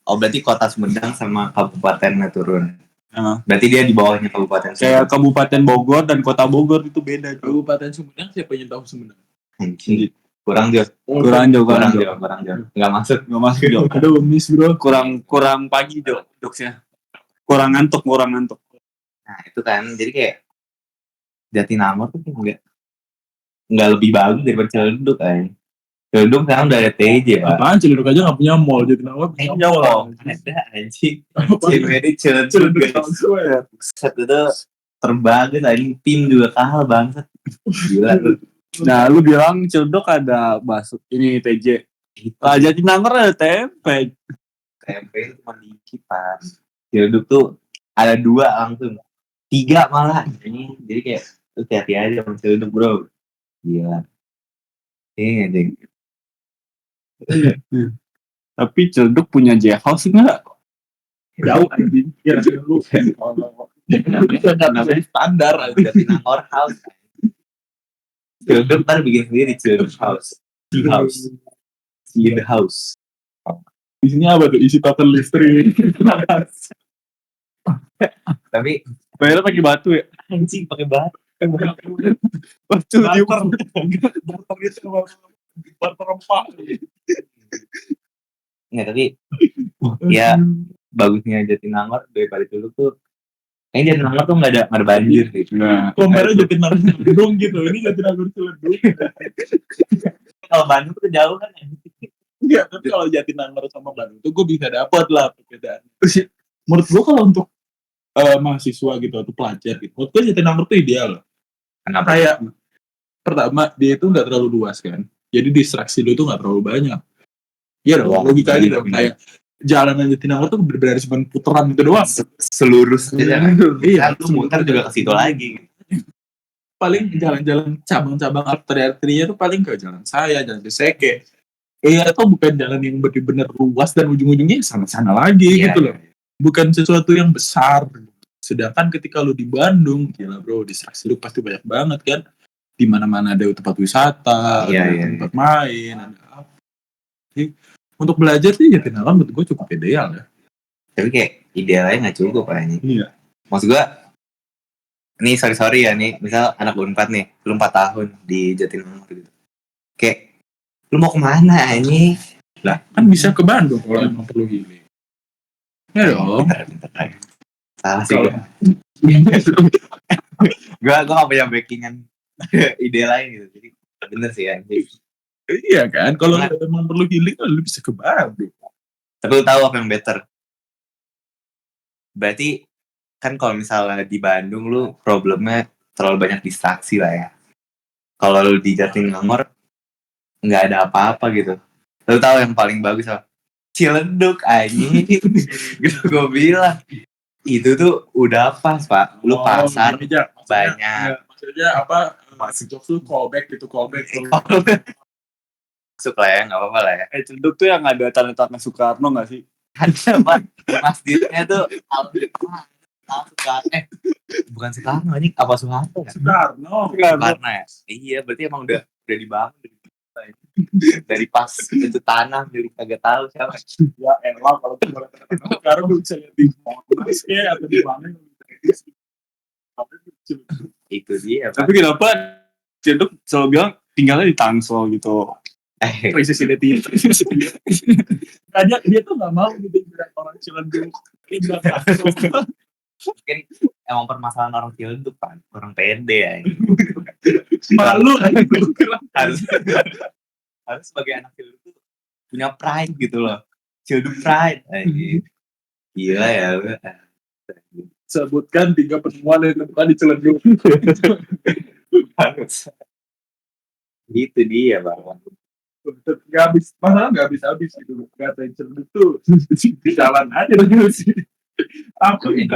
Oh berarti kota Sumedang sama kabupatennya turun. Nah, Berarti dia di bawahnya kabupaten kayak Kabupaten Bogor dan Kota Bogor itu beda. Kabupaten Sumedang, siapa yang tahu Sumedang? Anjing. Kurang jauh. Kurang jauh. Nggak masuk. Nggak masuk Jo. Aduh, miss bro. Kurang pagi Jo. Jokesnya. Kurang ngantuk. Nah itu kan jadi kayak Jatinangor tuh nggak lebih bagus daripada Ciledug kan. Ciledug sekarang udah ada TJ pak. Apaan Ciledug aja nggak punya mall, Jatinangor punya mall. Ada anjing. Apa? Jadi Ciledug Ciledug guys. Town Square. Set itu terbagus anjing, tim juga kalah bangsat. Gila lu. Nah, lu bilang Ciledug ada bakso ini TJ. Lah Jatinangor ada tempe. Tempe cuma dikit pak. Ciledug tuh ada 2 langsung. 3 malah. Jadi kayak lu hati-hati aja sama Ciledug bro. Gila. Anjing. Tapi Ciledug punya J House enggak? Jauh anjing. Ya lu. Bisa namanya standar anjing. Jatinangor House. Ciledug ntar bikin sendiri Ciledug House. The House. Isinya apa tuh? Isi token listrik. Tapi Bayarnya pakai batu ya. anjing pakai batu. Batu dia Barter itu barter rempah. Nggak, tapi ya bagusnya Jatinangor daripada dulu tuh kayaknya Jatinangor tuh nggak ada banjir gitu. Nah, Kemarin Jatinangor Bandung gitu, ini Jatinangor Ciledug. Kalau Bandung tuh jauh kan ya. Enggak, tapi kalau Jatinangor sama Bandung tuh gue bisa dapat lah perbedaan. Menurut gue kalau untuk mahasiswa gitu atau pelajar gitu, menurut gue Jatinangor tuh ideal. Kenapa? Kayak pertama dia itu nggak terlalu luas kan, jadi distraksi lu tuh nggak terlalu banyak. Iya dong, Wah, logika bener, gitu. bener. Kayak jalanan Jatinangor tuh benar-benar cuma putaran gitu doang. Selurus aja kan. Iya, Lu muter juga ke situ lagi. paling jalan-jalan cabang-cabang arteri-arterinya tuh paling ke Jalan Saya, Jalan Beseke. Itu bukan jalan yang benar-benar luas dan ujung-ujungnya sana-sana lagi Iya, gitu loh. Bukan sesuatu yang besar. Sedangkan ketika lu di Bandung, gila bro, distraksi lu pasti banyak banget kan. Di mana-mana ada tempat wisata, Iya, ada iya, tempat main, ada apa. Jadi, untuk belajar sih Jatinangor menurut gue cukup ideal ya. Tapi kayak idealnya nggak cukup kayaknya. Iya. Maksud gua, nih sorry ya nih, misal anak Unpad nih, lu 4 tahun di Jatinangor gitu. Kayak, lu mau kemana ini? Lah, kan bisa ke Bandung kalau emang perlu healing. Ya dong. Bentar. Salah sih Kalau gua gak punya backingan ide lain gitu. Jadi bener sih ya. iya kan, kalau Nah. emang perlu healing lu bisa ke Bandung. Tapi lu tahu apa yang better? Berarti kan kalau misalnya di Bandung lu problemnya terlalu banyak distraksi lah ya. Kalau lu di Jatinangor nggak ada apa-apa gitu. Lu tahu yang paling bagus apa? Ciledug anjing. Gitu gue bilang. Itu tuh udah pas, Pak. Lu pasar gini, Jak. banyak. Maksudnya apa? Jokes lu callback. Masuk lah ya, nggak apa-apa lah ya. Ciledug tuh yang ada tanda-tanda Soekarno nggak sih? Ada, Pak. Masjidnya tuh bukan Soekarno anjing, apa Soeharto ya? Soekarno. Soekarno ya? Iya, berarti emang udah dibangun dari pas itu tanah, jadi kagak tahu siapa. Ya elah kalau sekarang gue bisa lihat di Monas ya atau di mana. Itu dia, Pak. Tapi kenapa Ciledug selalu bilang tinggalnya di Tangsel gitu? Krisis identitas. Kayaknya dia tuh nggak mau gitu bilang orang Ciledug. Mungkin emang permasalahan orang Ciledug, Pak. Orang pede ya. Malu Harus sebagai anak Ciledug tuh punya pride gitu loh. Ciledug pride. Gila ya lu. Sebutkan 3 penemuan yang ditemukan di Ciledug. Gitu dia, Bang. Gak habis, masalah gak habis-habis gitu. Gak ada yang Ciledug tuh di jalan aja sih. Aku gitu.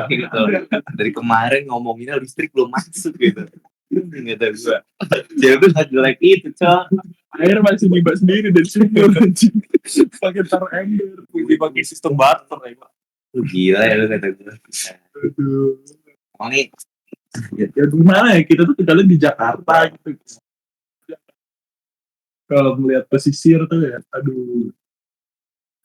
Dari kemarin ngomonginnya listrik belum masuk gitu. Nggak tahu gua. Ciledug nggak jelek itu, Cok. Air masih nimba sendiri dari sumur anjing. Pakai tar ember. Dipakai sistem barter ya, Pak. Lu gila ya lu kata gue. Aduh. Emang nih, Ya gimana ya, kita tuh tinggalnya di Jakarta gitu. Kalau melihat pesisir tuh ya, aduh,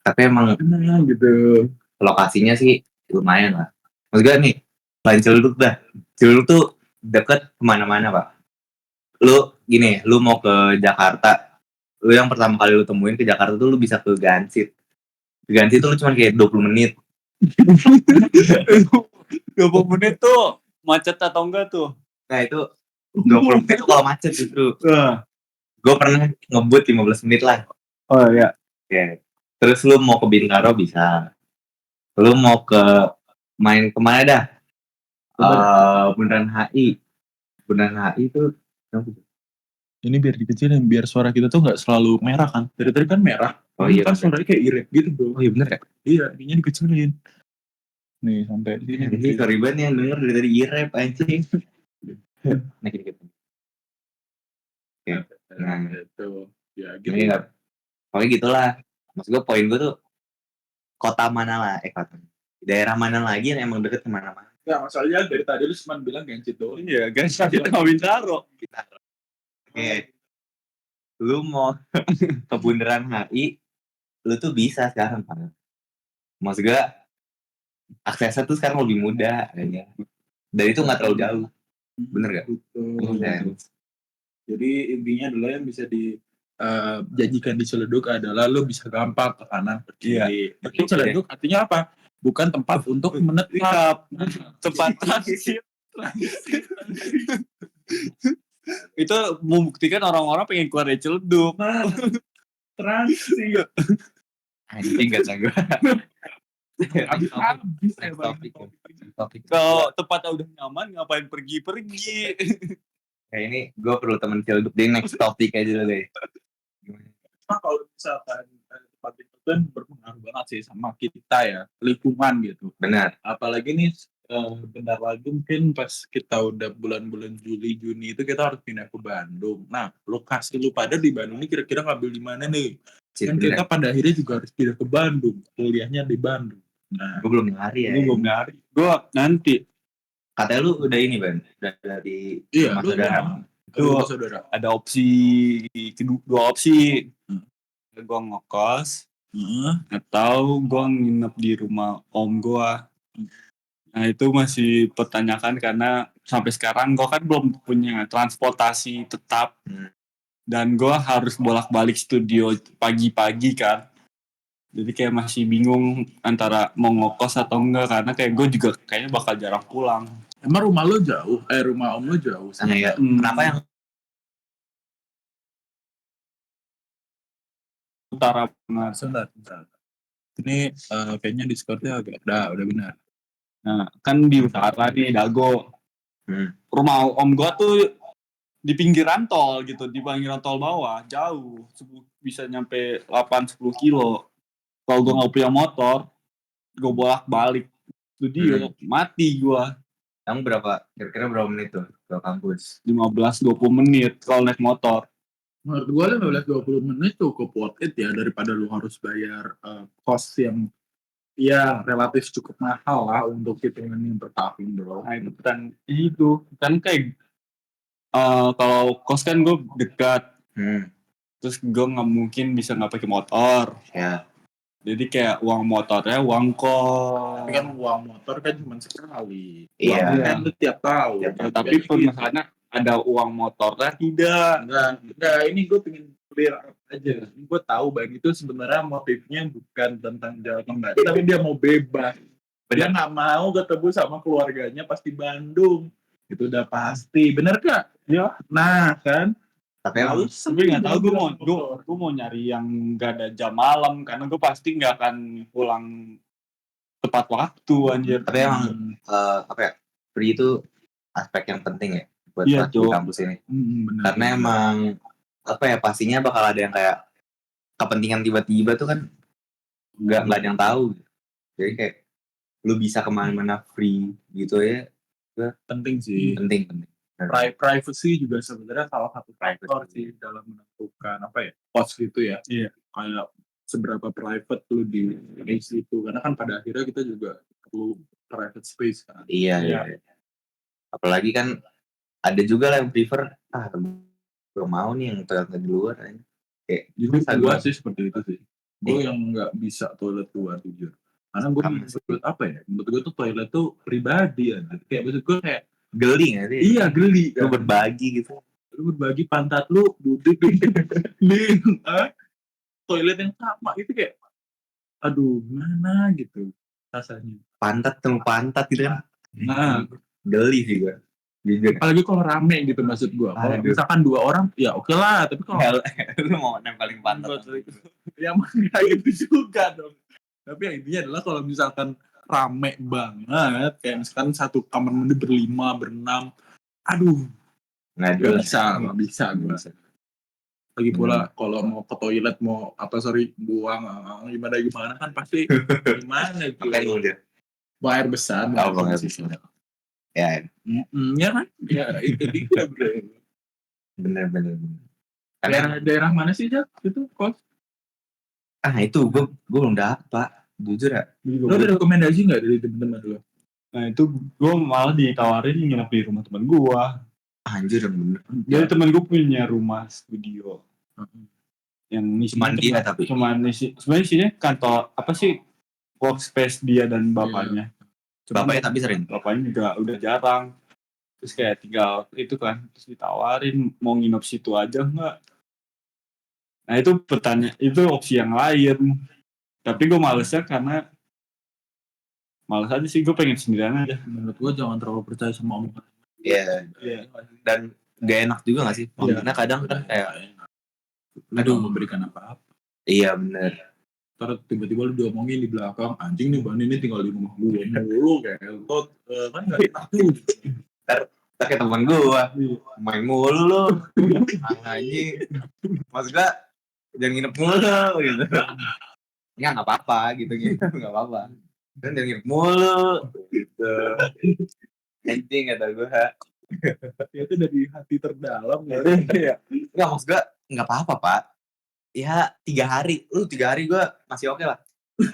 tapi emang mana gitu. lokasinya sih lumayan lah. Maksud gue nih, selain Ciledug dah. Ciledug tuh deket kemana-mana, Pak. Lu gini, lu mau ke Jakarta, lu yang pertama kali lu temuin ke Jakarta tuh lu bisa ke Gansit. Ke Gansit tuh lu cuma kayak 20 menit. 20 menit tuh macet atau enggak tuh? Nah itu 20 menit tuh kalau macet justru. Gue pernah ngebut 15 menit lah. Oh iya. Oke. Terus lu mau ke Bintaro bisa. Lu mau ke main kemana dah? Bundaran HI. Bundaran HI itu Ini biar dikecilin, biar suara kita tuh nggak selalu merah kan. Dari tadi kan merah. Oh iya. Kan suaranya kayak irip gitu bro. Oh iya bener ya? Iya, ininya dikecilin. Nih sampai sini. Ini sorry banget yang denger dari tadi irep anjing. Nah dikit. Oke. Nah Gitu. Ya gitu. ini nggak. Pokoknya gitulah. Maksud gue poin gue tuh kota mana lah, kota. Daerah mana lagi yang emang deket kemana-mana. Ya masalahnya dari tadi lu cuma bilang Gansit doang. Iya, guys, kita mau Bintaro. Oke. Lu mau ke Bundaran HI, lu tuh bisa sekarang, Pak. Maksud gue aksesnya tuh sekarang lebih mudah kayaknya. Dan itu nggak terlalu jauh. Bener gak? Betul. Dan Jadi intinya adalah yang bisa dijanjikan di Ciledug adalah lo bisa gampang ke kanan ke kiri. Itu Ciledug artinya apa? Bukan tempat untuk menetap. Tempat transit. Itu membuktikan orang-orang pengen keluar dari Ciledug. Transit. anjing kata gue. Habis ya, Bang. Topik. Kalau tempatnya udah nyaman, ngapain pergi-pergi? Kayak ini gue perlu temen Ciledug di next topic aja dulu deh. Gimana? Nah, kalau misalkan tempat itu kan berpengaruh banget sih sama kita ya, lingkungan gitu. Benar. Apalagi nih bentar lagi mungkin pas kita udah bulan-bulan Juli Juni itu kita harus pindah ke Bandung. Nah, lokasi lu pada di Bandung ini kira-kira ngambil di mana nih? Kan kita pada akhirnya juga harus pindah ke Bandung, kuliahnya di Bandung. Nah, Gue belum nyari ya. Gue belum nyari. Gue nanti. Katanya lu udah ini Ban, udah dari Iya, rumah lu saudara. Itu saudara. ada opsi, dua opsi. Gue ngekos, atau gue nginep di rumah om gue. Nah itu masih pertanyakan karena sampai sekarang gue kan belum punya transportasi tetap. Dan gue harus bolak-balik studio pagi-pagi kan. Jadi kayak masih bingung antara mau ngekos atau enggak. Karena kayak gue juga kayaknya bakal jarang pulang. Emang rumah lu jauh? Rumah om lu jauh sih. Nah, ya. Kenapa yang Utara Nah, sebentar. Ini kayaknya Discord-nya agak udah benar. Nah, kan di utara nih, Dago. Rumah om gua tuh di pinggiran tol gitu, di pinggiran tol bawah, jauh. Bisa nyampe 8-10 kilo. Kalau gua nggak punya motor, gua bolak-balik studio, mati gua. kamu kira-kira berapa menit tuh ke kampus? 15-20 menit kalau naik motor. Menurut gue 15-20 menit cukup worth it ya, daripada lu harus bayar kos yang ya relatif cukup mahal lah untuk hitungan yang per tahun bro. Nah itu kan kayak kalau kos kan gue dekat, terus gue nggak mungkin bisa nggak pakai motor. Ya. Jadi kayak uang motornya uang kos. Tapi kan uang motor kan cuma sekali. Iya. Uang kan lu tiap tahun. Tapi permasalahannya ada uang motornya tidak. Enggak, ini gue pengen clear up aja. Gue tahu Bang itu sebenarnya motifnya bukan tentang jalan kembali, tapi dia mau bebas. Dia nggak mau ketemu sama keluarganya pas di Bandung. Itu udah pasti. Bener gak? Ya. Nah kan. Tapi nggak tahu gue mau nyari yang nggak ada jam malam karena gue pasti nggak akan pulang tepat waktu anjir. Tapi emang free itu aspek yang penting ya buat di kampus ini. Bener. Karena emang pastinya bakal ada yang kayak kepentingan tiba-tiba tuh kan nggak ada yang tahu. Jadi kayak lu bisa kemana-mana free gitu ya. Penting sih. Penting. Privacy juga sebenarnya salah satu faktor sih dalam menentukan kos gitu ya. Iya. Kayak seberapa private lu di space itu, karena kan pada akhirnya kita juga perlu private space kan. Iya. Apalagi kan ada juga lah yang prefer gue mau nih yang toilet di luar aja. Kayak Justru gue sih seperti itu sih. Gue yang nggak bisa toilet luar jujur. Karena gue menurut gue tuh toilet tuh pribadi ya. Kayak maksud gue kayak geli nggak sih? Iya geli. Lu berbagi gitu. Lu berbagi pantat lu duduk di toilet yang sama itu kayak aduh mana gitu rasanya. Pantat gitu kan. Nah, geli sih gue. Jujur. Apalagi kalau rame gitu maksud gue. Kalau misalkan 2 orang ya oke lah, tapi kalau lu mau nempelin pantat ya enggak gitu juga dong. Tapi yang intinya adalah kalau misalkan rame banget kayak misalkan satu kamar mandi berlima, berenam, aduh nggak bisa gue. Lagi pula kalau mau ke toilet mau buang gimana kan pasti gimana gitu. Buang air besar. Ya. Ya kan? Ya itu dia bro. Bener. Daerah mana sih Jak? Itu kos? Itu gue belum dapat. Jujur ya. Lo ada rekomendasi nggak dari teman-teman lo? Nah itu gue malah ditawarin nginep di rumah teman gue. Anjir bener. Jadi temen gue punya rumah studio. Yang cuman dia tapi sebenarnya isinya kantor workspace dia dan bapaknya. Bapaknya tapi sering. Bapaknya juga udah jarang. Terus kayak tinggal itu kan, terus ditawarin mau nginep situ aja enggak. Nah itu itu opsi yang lain. Tapi gue malesnya karena males aja sih, gue pengen sendirian aja. Menurut gue jangan terlalu percaya sama omongan. Iya. Dan gak enak juga gak sih? Maksudnya kadang kan kayak Aduh, memberikan apa-apa. iya bener. Ntar tiba-tiba lu diomongin di belakang, anjing nih Bani ini tinggal di rumah gue mulu kayak kan gak enak tuh. Ntar kayak temen gue main mulu lu. Anjing. Maksudnya jangan nginep mulu gitu. Ya gak apa-apa gitu gak apa-apa. Kan jangan nginep mulu gitu. Anjing kata gue. Itu dari hati terdalam ya. Nggak, maksud gue nggak apa-apa pak. Ya 3 hari, 3 hari gue masih oke lah.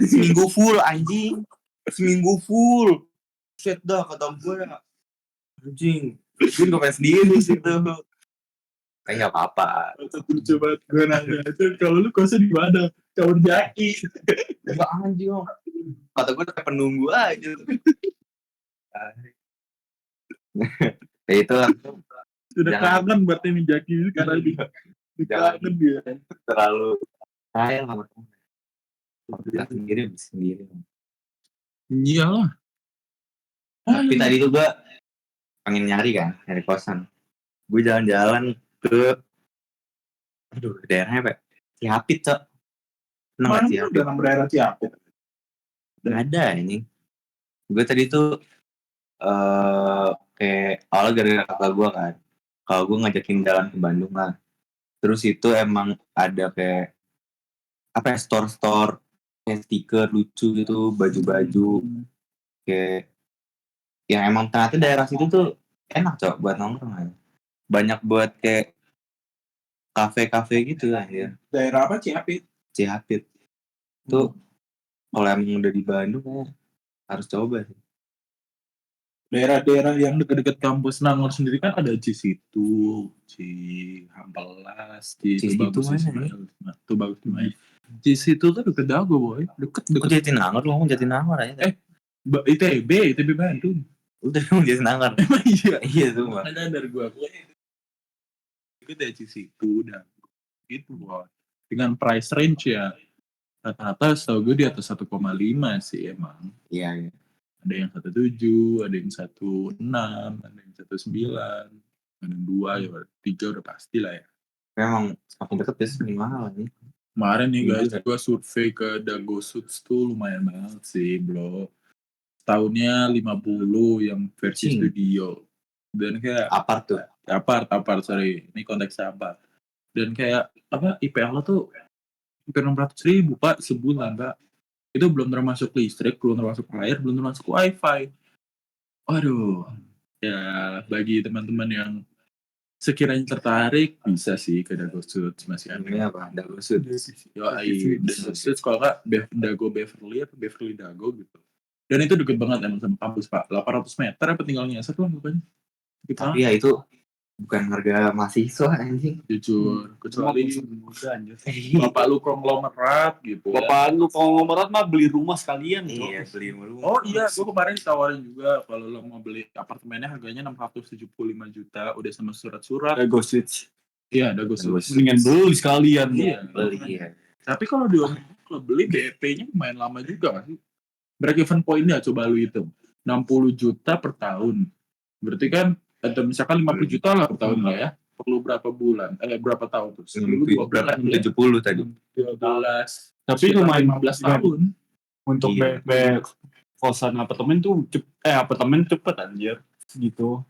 Seminggu full anjing, seminggu full. Shit dah kata gue anjing. Gue nggak pengen sendiri situ. Kayak nggak apa-apa. Coba gue nanya aja kalau lu kosnya di mana? Caur Jaki. Nggak anjing. Kata gue kayak penunggu aja. Ya itu lah. Sudah kangen berarti nih Jaki karena di kangen dia. Terlalu sayang sama temen. Sendiri. Iyalah. Tapi tadi tuh gue pengen nyari kosan. Gue jalan-jalan ke daerahnya apa? Cihapit, Cok. Mana dalam daerah Cihapit? Gak ada ini. Gue tadi tuh kayak awalnya gara-gara kakak gue kan. Kalau gue ngajakin jalan ke Bandung lah. Terus itu emang ada kayak apa ya, store-store kayak stiker lucu gitu, baju-baju kayak yang emang ternyata daerah situ tuh enak Cok buat nongkrong aja. Banyak buat kayak kafe-kafe gitu lah ya. Daerah apa Cihapit? Cihapit. Tuh kalau emang udah di Bandung ya, harus coba sih. Daerah-daerah yang dekat-dekat kampus Nangor sendiri kan ada Cisitu, Cihampelas, Cisitu Ismail. Nah, itu bagus Ismail. Cisitu tuh deket Dago boy, deket. Jatinangor, lu ngomong Jatinangor aja. ITB Bandung. Udah ngomong Jatinangor. Emang iya. Iya tuh mah. Ada dari gua. Itu dari Cisitu dan gitu boy. Dengan price range ya rata-rata setahu gue di atas 1,5 sih emang. Iya. Ada yang 1,7, ada yang 1,6, ada yang 1,9, ada yang 2, ya 3 udah pasti lah ya. Memang semakin deket ya semakin mahal nih. Kemarin nih guys, gue survei ke Dago Suits tuh lumayan banget sih bro. Tahunnya 50 yang versi studio. Dan kayak apart, sorry. Ini konteksnya apart. Dan kayak apa IPL tuh hampir 600.000 pak sebulan pak. Itu belum termasuk listrik, belum termasuk air, belum termasuk wifi. Waduh, ya bagi teman-teman yang sekiranya tertarik bisa sih ke Dago Suits masih ada. Ini apa? Dago Suits. Dago Suits kalau nggak Dago Beverly atau Beverly Dago gitu. Dan itu deket banget emang sama kampus pak. 800 meter apa tinggal nyeset lah pokoknya. Tapi ya itu bukan harga mahasiswa anjing. Jujur, kecuali bapak lu konglomerat gitu. Bapak lu konglomerat mah beli rumah sekalian. Iya, beli rumah. Oh iya, gue kemarin ditawarin juga kalau lo mau beli apartemennya harganya 675 juta, udah sama surat-surat. Dago Suits. Iya, Dago Suits. Mendingan beli sekalian. Iya, beli ya. Tapi kalau kalau beli BEP-nya lumayan lama juga kan sih. Break-even point-nya coba lu hitung. 60 juta per tahun. Berarti kan atau misalkan 50 juta lah per tahun lah ya. Perlu berapa bulan? Berapa tahun tuh? 70 tadi. 12. Tapi lumayan 15 tahun. Untuk BEP kosan apartemen tuh apartemen cepet anjir gitu.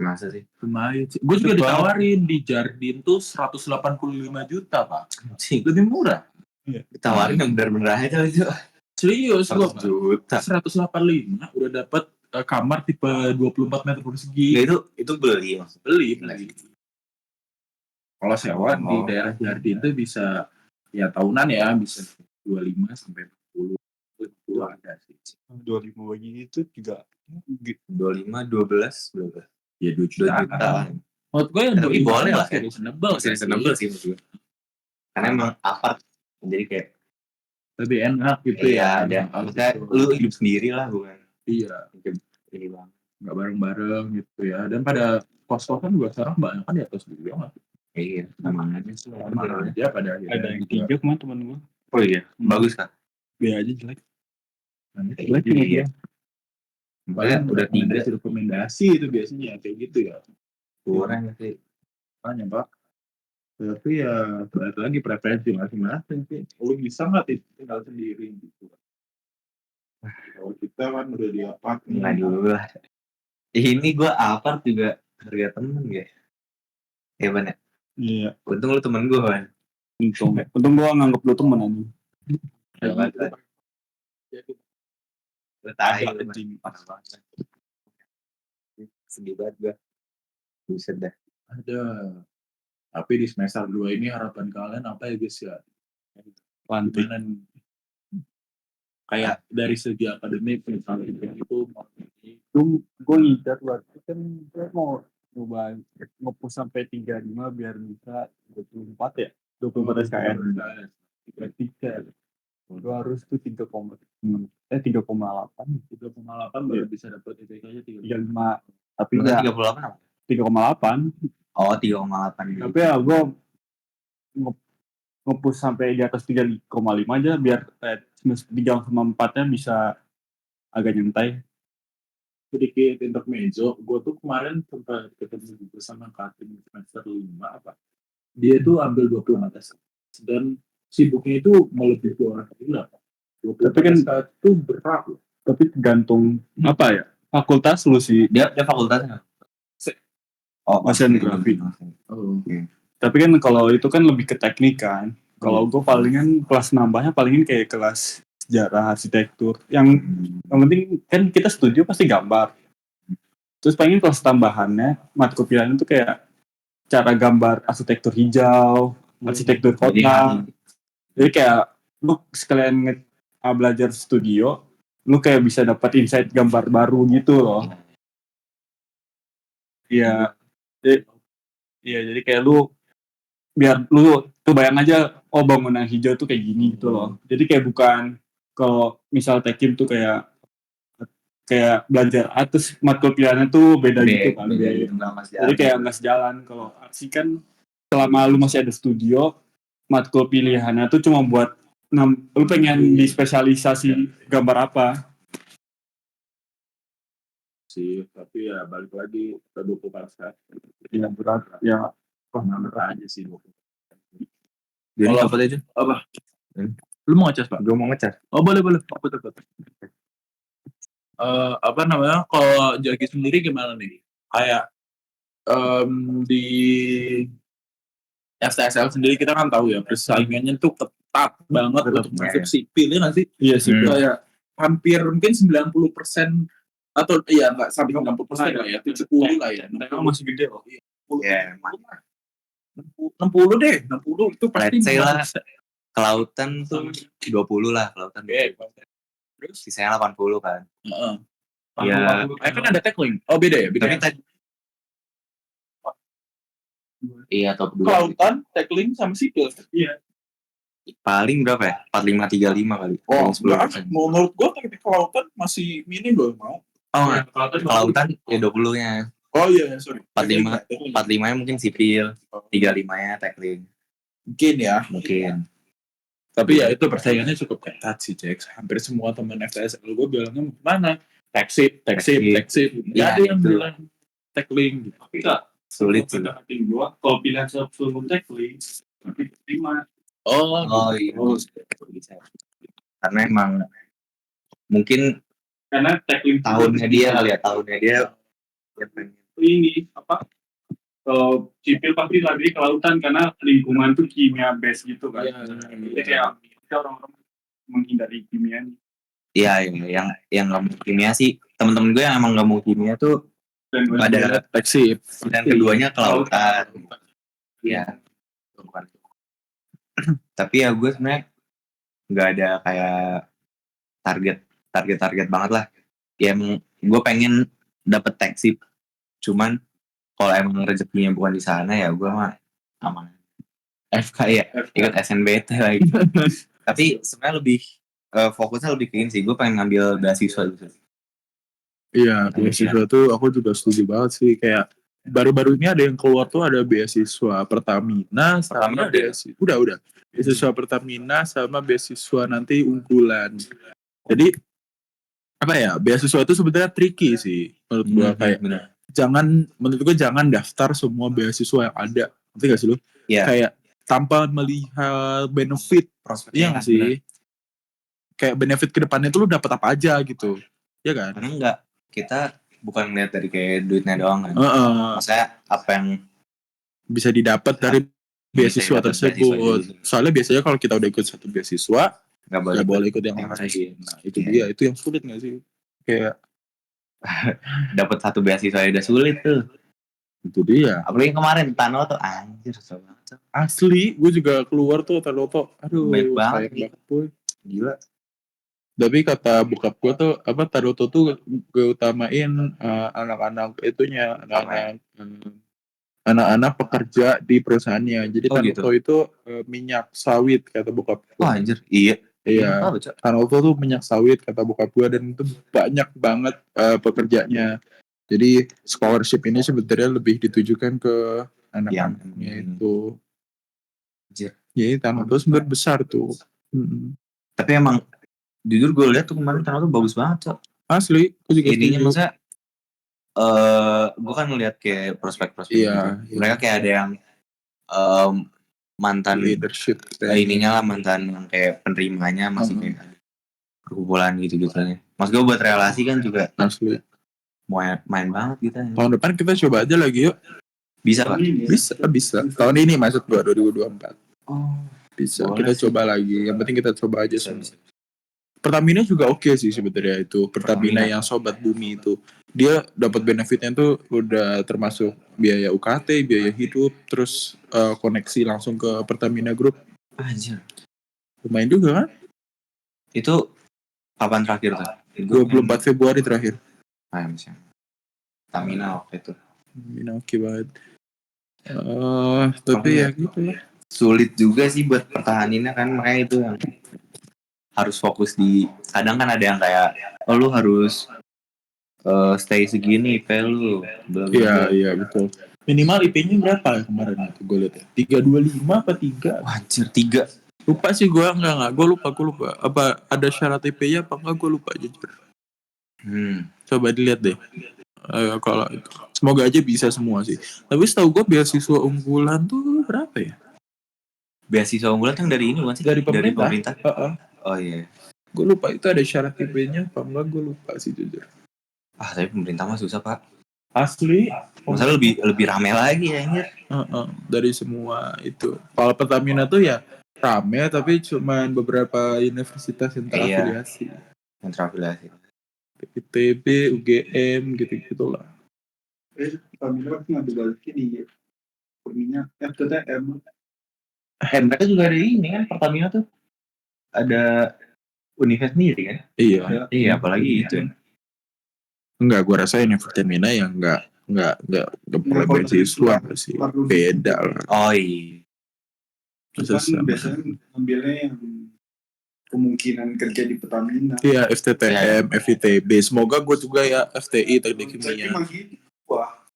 Masa sih? Lumayan sih. Gue juga ditawarin di Jardin tuh 185 juta pak. Lebih murah. Ditawarin yang bener-bener aja itu. Serius gue 100 juta. 185 udah dapat kamar tipe 24 meter persegi. Ya, itu beli maksudnya. Beli. Kalau sewa di daerah Jardin tuh bisa ya tahunan ya, bisa 25 sampai 40 ada sih. 25 bagi itu juga 25 12 berapa? Ya 2 juta. Menurut gue yang tapi boleh lah ya. Reasonable sih menurut gue. Karena emang apart jadi kayak lebih enak gitu ya. Maksudnya lu hidup sendiri lah bukan Iya, Ini bang. nggak bareng-bareng gitu ya. Dan pada kos-kosan juga sekarang banyak kan di atas juga. Iya, sama aja sih. Sama aja pada akhirnya. Ada yang juga. 3 kemana teman gue. Oh iya, bagus kan? B aja jelek. Jelek Iya. iya. Makanya udah 3 rekomendasi itu biasanya kayak gitu ya. kurang sih. Makanya Pak. Tapi ya balik lagi preferensi masing-masing sih. Lu bisa nggak tinggal sendiri gitu. Kalau kita kan udah di apartemen. Nggak dulu lah. Ini gue apart juga harga temen ya. Ya Ban ya. Iya. Untung lu temen gue kan. Untung gue nganggep lu temen aja. Ya Ban. Lu tahu Ada lu, Ban. anjing. Parah banget. Sedih banget gue. Buset dah. Ada. Tapi di semester 2 ini harapan kalian apa ya guys ya? Lantik. Gimana nih? Kayak dari segi akademik misalnya itu Gue ngincar waktu kan gue mau coba ngepush sampai 35 biar bisa 24 ya. 24 SKS. Berarti gue harus tuh 3,8 3,8 baru bisa dapat IPK-nya 35. Tapi Lu kan ya 38 apa? 3,8. Oh 3,8 gitu. Tapi ya gue ngepush sampai di atas 3,5 aja biar semester 3 sama 4-nya bisa agak nyantai. sedikit intermezzo. Gue tuh kemarin sempat ketemu juga sama Katin semester 5 apa. Dia tuh ambil 20 mata sains dan sibuknya itu melebihi orang gila. 20 Tapi kan itu berat loh. tapi tergantung apa ya fakultas lu sih. Dia fakultasnya. Oh, Oceanografi. Oh. Tapi kan kalau itu kan lebih ke teknik kan. Kalau gue palingan kelas nambahnya palingin kayak kelas sejarah arsitektur. Yang penting kan kita studio pasti gambar. Terus paling kelas tambahannya matkul pilihan itu kayak cara gambar arsitektur hijau, arsitektur kota. Jadi kayak lu sekalian belajar studio, lu kayak bisa dapat insight gambar baru gitu loh. Iya. Iya, jadi kayak lu biar lu kebayang aja oh bangunan hijau tuh kayak gini gitu loh. Jadi kayak bukan kalau misal tekim tuh kayak belajar terus matkul pilihannya tuh beda gitu kan. Jadi kayak nggak sejalan. Kalau arsi kan selama lu masih ada studio, matkul pilihannya tuh cuma buat lu pengen di spesialisasi gambar apa. Sih, tapi ya balik lagi ke 20 pasar. Ya berat ya. Berat aja sih 20. Jadi Kalau- apa aja? Apa? Lu mau ngecas, Pak? Gue mau ngecas. Oh, boleh. Apa tuh? Apa namanya? Kalau Jaki sendiri gimana nih? Kayak di STSL sendiri kita kan tahu ya persaingannya tuh ketat banget untuk masuk sipil ya nggak sih? Iya sih. Kayak hampir mungkin 90% atau iya nggak sampai 90% lah ya, 70 lah ya. Mereka masih gede loh. Ya, 60 deh, 60 itu pasti let's say lah bisa. kelautan tuh 20 lah kelautan. Terus Sisanya 80 kan. heeh. Ya, Kan ada tackling. Oh, beda ya? tapi tadi iya top 2. Kelautan, tackling sama sipil. Iya. Paling berapa ya? 45-35 kali. Oh, 10%. menurut gua teknik kelautan masih minim loh, mau. Oh, enggak. Kelautan ya 20-nya. Oh iya, sorry. 45-nya mungkin sipil, 35-nya tackling. Mungkin ya. Mungkin. Tapi ya itu persaingannya cukup ketat sih, Cek. Hampir semua teman FTSL gue bilangnya mana? Taxip. Nggak Ya, ada yang itu. bilang tackling. Tapi nggak Sulit sih. hati gua kalau pilihan sebelum tackling tapi terima. Oh iya. Bisa. Karena emang mungkin Karena tackling tahunnya dia kali ya, tahunnya dia yang pengen. ini apa? Kalau sipil pasti lari kelautan karena lingkungan tuh kimia base gitu kan. Iya. Jadi kayak kita orang-orang menghindari kimia. Iya, yang nggak mau kimia sih, temen-temen gue yang emang nggak mau kimia tuh Dan pada taxip. dan keduanya kelautan. Iya. Bukan. Tapi ya gue sebenarnya nggak ada kayak target banget lah. Ya emang gue pengen dapet taxi, cuman kalau emang rezekinya bukan di sana ya gue mah aman. FK ya, ikut SNBT lagi. Tapi sebenarnya lebih fokusnya lebih ke ini sih, gue pengen ngambil beasiswa gitu. Iya, beasiswa tuh aku juga setuju banget sih. Kayak baru-baru ini ada yang keluar tuh ada beasiswa Pertamina Pertamina sama beasiswa udah beasiswa Pertamina sama beasiswa nanti unggulan. Jadi apa ya, beasiswa itu sebenarnya tricky sih menurut gua. Kayak bener. menurut gua jangan daftar semua beasiswa yang ada. Ngerti gak sih lu? Iya. Kayak tanpa melihat benefit. Iya gak sih? Kayak benefit ke depannya tuh lu dapat apa aja gitu. Iya kan? Karena enggak, kita bukan ngeliat dari kayak duitnya doang kan. Heeh. Maksudnya apa yang Bisa didapat dari beasiswa didapat beasiswa tersebut. juga. Soalnya biasanya kalau kita udah ikut satu beasiswa, nggak nggak boleh ikut yang yang lain. lain. Nah, itu dia, itu yang sulit nggak sih? Kayak Dapat satu beasiswa udah sulit tuh. itu dia. Apalagi kemarin Tano tuh anjir susah banget tuh. Asli, gue juga keluar tuh Taloto. Aduh, Baik banget sayang nih. banget boy. Gila. Tapi kata bokap gue tuh apa Taruto tuh gue utamain anak-anak itunya, anak-anak pekerja di perusahaannya. Jadi Oh, Taruto itu minyak sawit kata bokap gue. Oh anjir, iya. Iya, Tahu, Cok. Taruto tuh minyak sawit kata bokap gue, dan itu banyak banget pekerjanya. Jadi scholarship ini sebenarnya lebih ditujukan ke anak-anaknya itu. Anjir. Jadi Taruto sebenarnya besar tuh. Tapi emang jujur gue lihat tuh kemarin Tano tuh bagus banget, Cok. Asli, gue juga Ininya setuju. maksudnya gue kan ngeliat kayak prospek-prospek Iya, gitu. iya. Mereka kayak ada yang mantan leadership ininya lah, mantan yang kayak penerimanya masih kayak perkumpulan gitu-gitu. Mas gue buat relasi kan juga asli. main banget gitu. Tahun depan kita coba aja lagi yuk. Bisa Pak? Bisa. Tahun ini maksud gua 2024. Oh, Bisa. boleh Kita sih. coba lagi. Yang penting kita coba aja Bisa. semua. Pertamina juga oke sih sebenarnya itu. Pertamina yang sobat bumi itu. Dia dapat benefitnya tuh udah termasuk biaya UKT, biaya hidup, terus koneksi langsung ke Pertamina Group. Anjir. Lumayan juga kan? Itu kapan terakhir tuh? 24 Februari terakhir. Misalnya. Pertamina waktu itu. Pertamina oke banget. Tapi ya gitu lah. Sulit juga sih buat pertahaninnya kan, makanya itu yang harus fokus di. Kadang kan ada yang kayak, oh lu harus stay segini IP lu. Iya betul. Minimal IP-nya berapa ya kemarin itu gue lihat ya? 325 apa 3? Anjir 3. Lupa sih gue, enggak. Gue lupa. Apa ada syarat IP-nya apa enggak, gue lupa jujur. Coba dilihat deh. Kalau itu. Semoga aja bisa semua sih. Tapi setahu gue beasiswa unggulan tuh berapa ya? Beasiswa unggulan yang dari ini bukan sih? Dari pemerintah. Oh iya. Gue lupa itu ada syarat IP-nya apa enggak, gue lupa sih jujur. Tapi pemerintah mah susah Pak. Asli. Masalah lebih rame lagi ya anjir. Dari semua itu. Kalau Pertamina tuh ya rame, tapi cuman beberapa universitas yang terafiliasi. ITB, UGM, gitu-gitulah. Pertamina ngambil balik ini minyak FTTM. Mereka juga ada ini kan, Pertamina tuh ada universitas sendiri kan? Iya, apalagi itu. Enggak, gue rasa ini Pertamina yang enggak boleh beasiswa sih. Beda lah. Oh iya. Biasanya ngambilnya yang kemungkinan kerja di Pertamina. Iya, FTTM, FITB. Semoga gue juga ya FTI teknik kimia.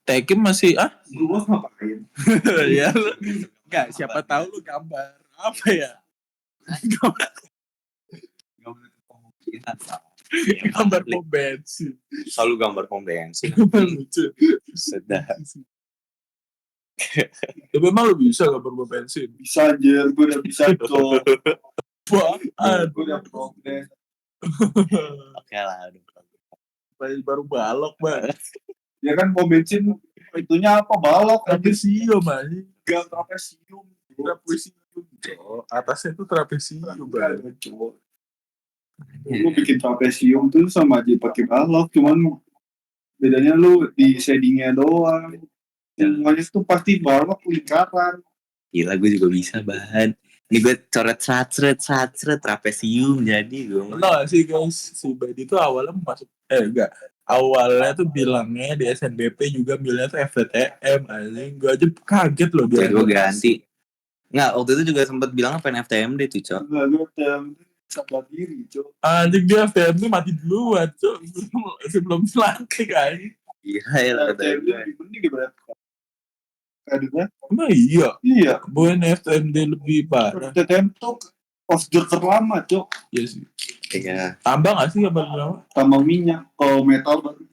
Tekim masih Gue ngapain? Ya lu enggak, siapa tahu lu gambar apa ya? Gambar pom bensin. Selalu gambar pom bensin. Lucu. Sedap. Ya memang lu bisa gambar pom bensin. Bisa aja, gue udah bisa tuh. Wah, Gue udah progres. Oke lah, baru balok banget. Ya kan pom bensin itunya apa, balok Trapesium aja. gak trapesium. Atasnya itu trapesium banget. Lu bikin trapesium tuh sama aja pakai balok, cuman bedanya lu di shadingnya doang. Semuanya tuh pasti balok lingkaran. Gila, gue juga bisa bahan. Ini gue coret sacret trapesium jadi gue. Nah sih guys, si Badi itu awalnya masuk awalnya tuh bilangnya di SNBP juga bilangnya tuh FTTM anjing. Gue aja kaget loh dia. Gue ganti. Nggak, waktu itu juga sempat bilang pengen FTMD tuh, Cok. sadar diri, Cok. Anjing dia FTM mati duluan, Cok. Sebelum selantik anjing. Iya ya lah kata FTM gue. lebih penting daripada kadernya. Emang iya. Iya. Bukan FTMD lebih parah. FTM tuh prosedur terlama, Cok. Iya sih. Iya. Tambah gak sih kabar lama? Tambah minyak. Kalau metal baru.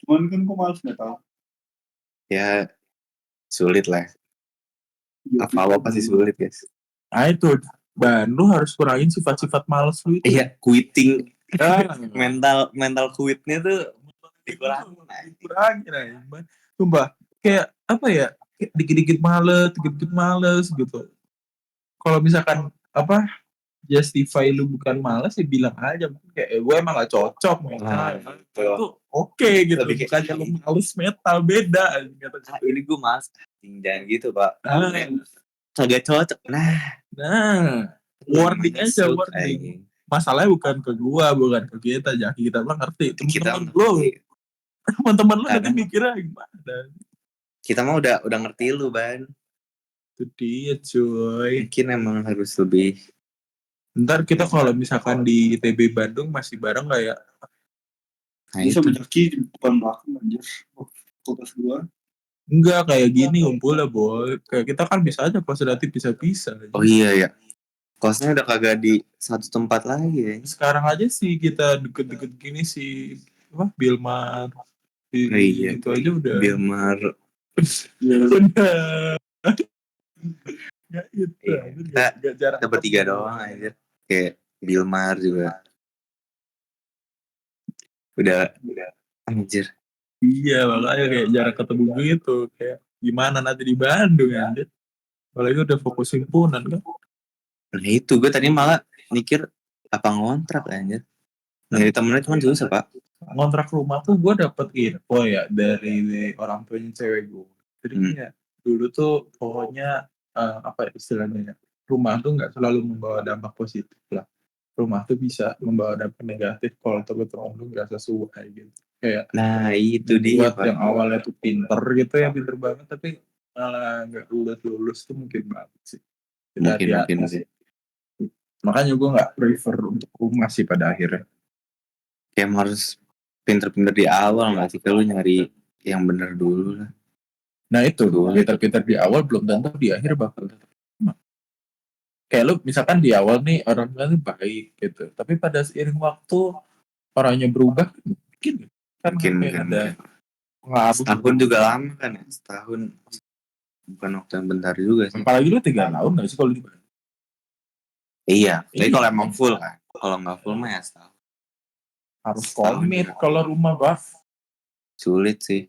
Cuman kan gue males metal. Ya sulit lah. Apa pasti sulit guys. Nah itu. Dan lu harus kurangin sifat-sifat males lu itu. Iya quitting. Ah, mental quitnya tuh dikurangin. Dikurangin aja. Sumpah. Kayak apa ya? Kayak dikit-dikit males gitu. Kalau misalkan apa justify lu bukan males ya bilang aja kayak gue emang gak cocok metal. Itu oke gitu. Lebih Bukannya lu males metal beda. Ini gue mas. Jangan gitu pak. Ah, Kagak cocok. nah, warning aja Masuk, warning. Masalahnya bukan ke gua, bukan ke kita, Jaki. Kita bilang ngerti. Teman-teman lu nanti mikirnya gimana? Kita mah udah ngerti lu, Ban. Itu dia, cuy. Mungkin emang harus lebih. Ntar kita kalau misalkan di ITB Bandung masih bareng gak ya? Nah, Bisa itu. Jaki bukan belakang anjir. Kulkas gua. Enggak kayak gini ngumpulnya, boy. Kayak kita kan bisa aja pas nanti bisa-bisa. Oh iya ya. Kosnya udah kagak di satu tempat lagi ya. Sekarang aja sih kita deket-deket gini sih. Apa? Bilmar. Iya. Itu aja udah. Bilmar. Udah. Ya itu. Iya. Kita bertiga doang aja. Kayak Bilmar juga. Udah anjir. Iya, makanya kayak jarak ketemu gitu. Kayak gimana nanti di Bandung ya. Apalagi udah fokus himpunan kan. Nah itu gue tadi malah mikir apa ngontrak anjir. Nyari temennya cuma susah pak. Ngontrak rumah tuh gue dapet info ya dari orang tuanya cewek gue. Jadi ya dulu tuh pokoknya apa ya istilahnya, rumah tuh nggak selalu membawa dampak positif lah. Rumah tuh bisa membawa dampak negatif kalau teman-teman lu nggak sesuai gitu. Kayak Nah itu dia buat pak. yang awalnya tuh pinter gitu ya, pinter banget tapi malah nggak lulus tuh mungkin banget sih. Mungkin sih. Makanya gue nggak prefer untuk rumah sih pada akhirnya. Kayak harus pinter-pinter di awal nggak sih, kalau nyari yang bener dulu lah. Nah itu pinter-pinter di awal belum tentu di akhir bakal tetap sama. Kayak lu misalkan di awal nih orangnya baik gitu, tapi pada seiring waktu orangnya berubah mungkin kan Mungkin. ada pengaruh. Setahun juga lama kan ya. Setahun bukan waktu yang bentar juga sih. Apalagi lu 3 tahun nggak sih kalau di Bandung? Iya. Tapi kalau emang full kan. Kalau nggak full mah ya setahun. Harus komit kalau rumah Sulit sih.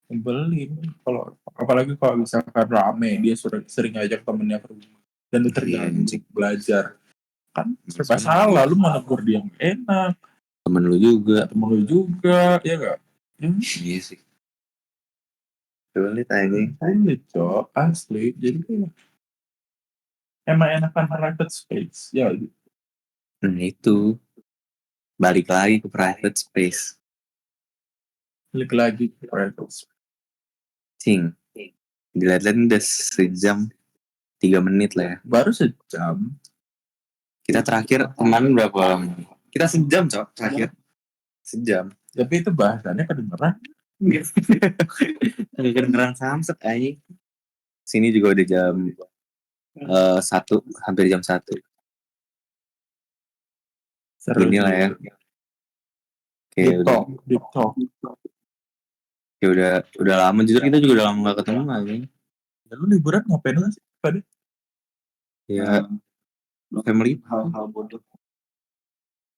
Nyebelin kalau apalagi kalau misalkan rame dia sering ajak temennya ke rumah dan lu terganggu belajar kan serba salah, lu mau negur dia yang enak, temen lu juga ya gak? Iya sih. Sulit aja. Sulit cok, asli. Jadi emang enakan private space ya. Nah itu balik lagi ke private space. Balik lagi ke private space. Cing, dilihat-lihat udah sejam 3 menit lah ya. Baru sejam. Kita terakhir kemarin berapa lama? Kita sejam cok terakhir. Sejam. Tapi itu bahasannya kedengeran. Kedengeran samset aja. Sini juga udah jam 1, hampir jam 1. Inilah ya. Kayak Deep talk. Ya udah lama, jujur kita juga udah lama gak ketemu lagi. Ya, lu liburan ngapain lu sih? Pada? Ya family Hal-hal bodoh.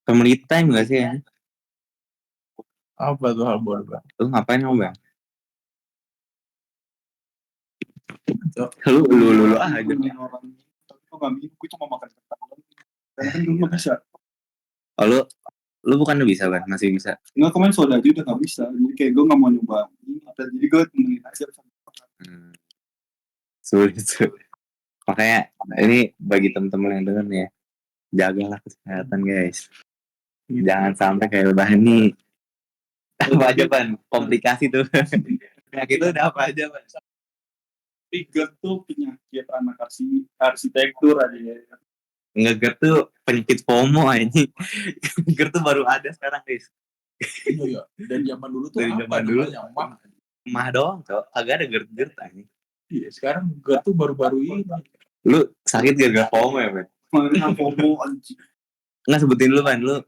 family time gak sih ya? Apa tuh hal bodoh? Lu ngapain Bang? Lu Lu aja. Orang tapi gue gak minum, gue cuma makan kentang. Karena kan gue gak bisa. Oh lu bukan bisa kan? Masih bisa. Nggak, kemarin soda aja udah gak bisa. Jadi kayak gue gak mau nyoba ini. Jadi gue temenin aja. Sulit. Makanya ini bagi teman-teman yang denger nih ya, jagalah kesehatan guys. Jangan sampai kayak lebaran ini. Apa aja Pan? Komplikasi tuh. Penyakit itu udah apa aja Pan? Tapi GERD tuh penyakit anak arsitektur aja ya. Nge-GERD tuh penyakit FOMO anjing. GERD tuh baru ada sekarang, guys. Iya. Dan zaman dulu tuh Dari apa zaman dulu. namanya? Mah. Mah doang, Cok. Kagak ada GERD anjing. Iya, sekarang GERD tuh baru-baru ini. Lu sakit gara-gara FOMO ya, Ben? Mana FOMO anjing. Nggak, sebutin dulu, Ban. Lu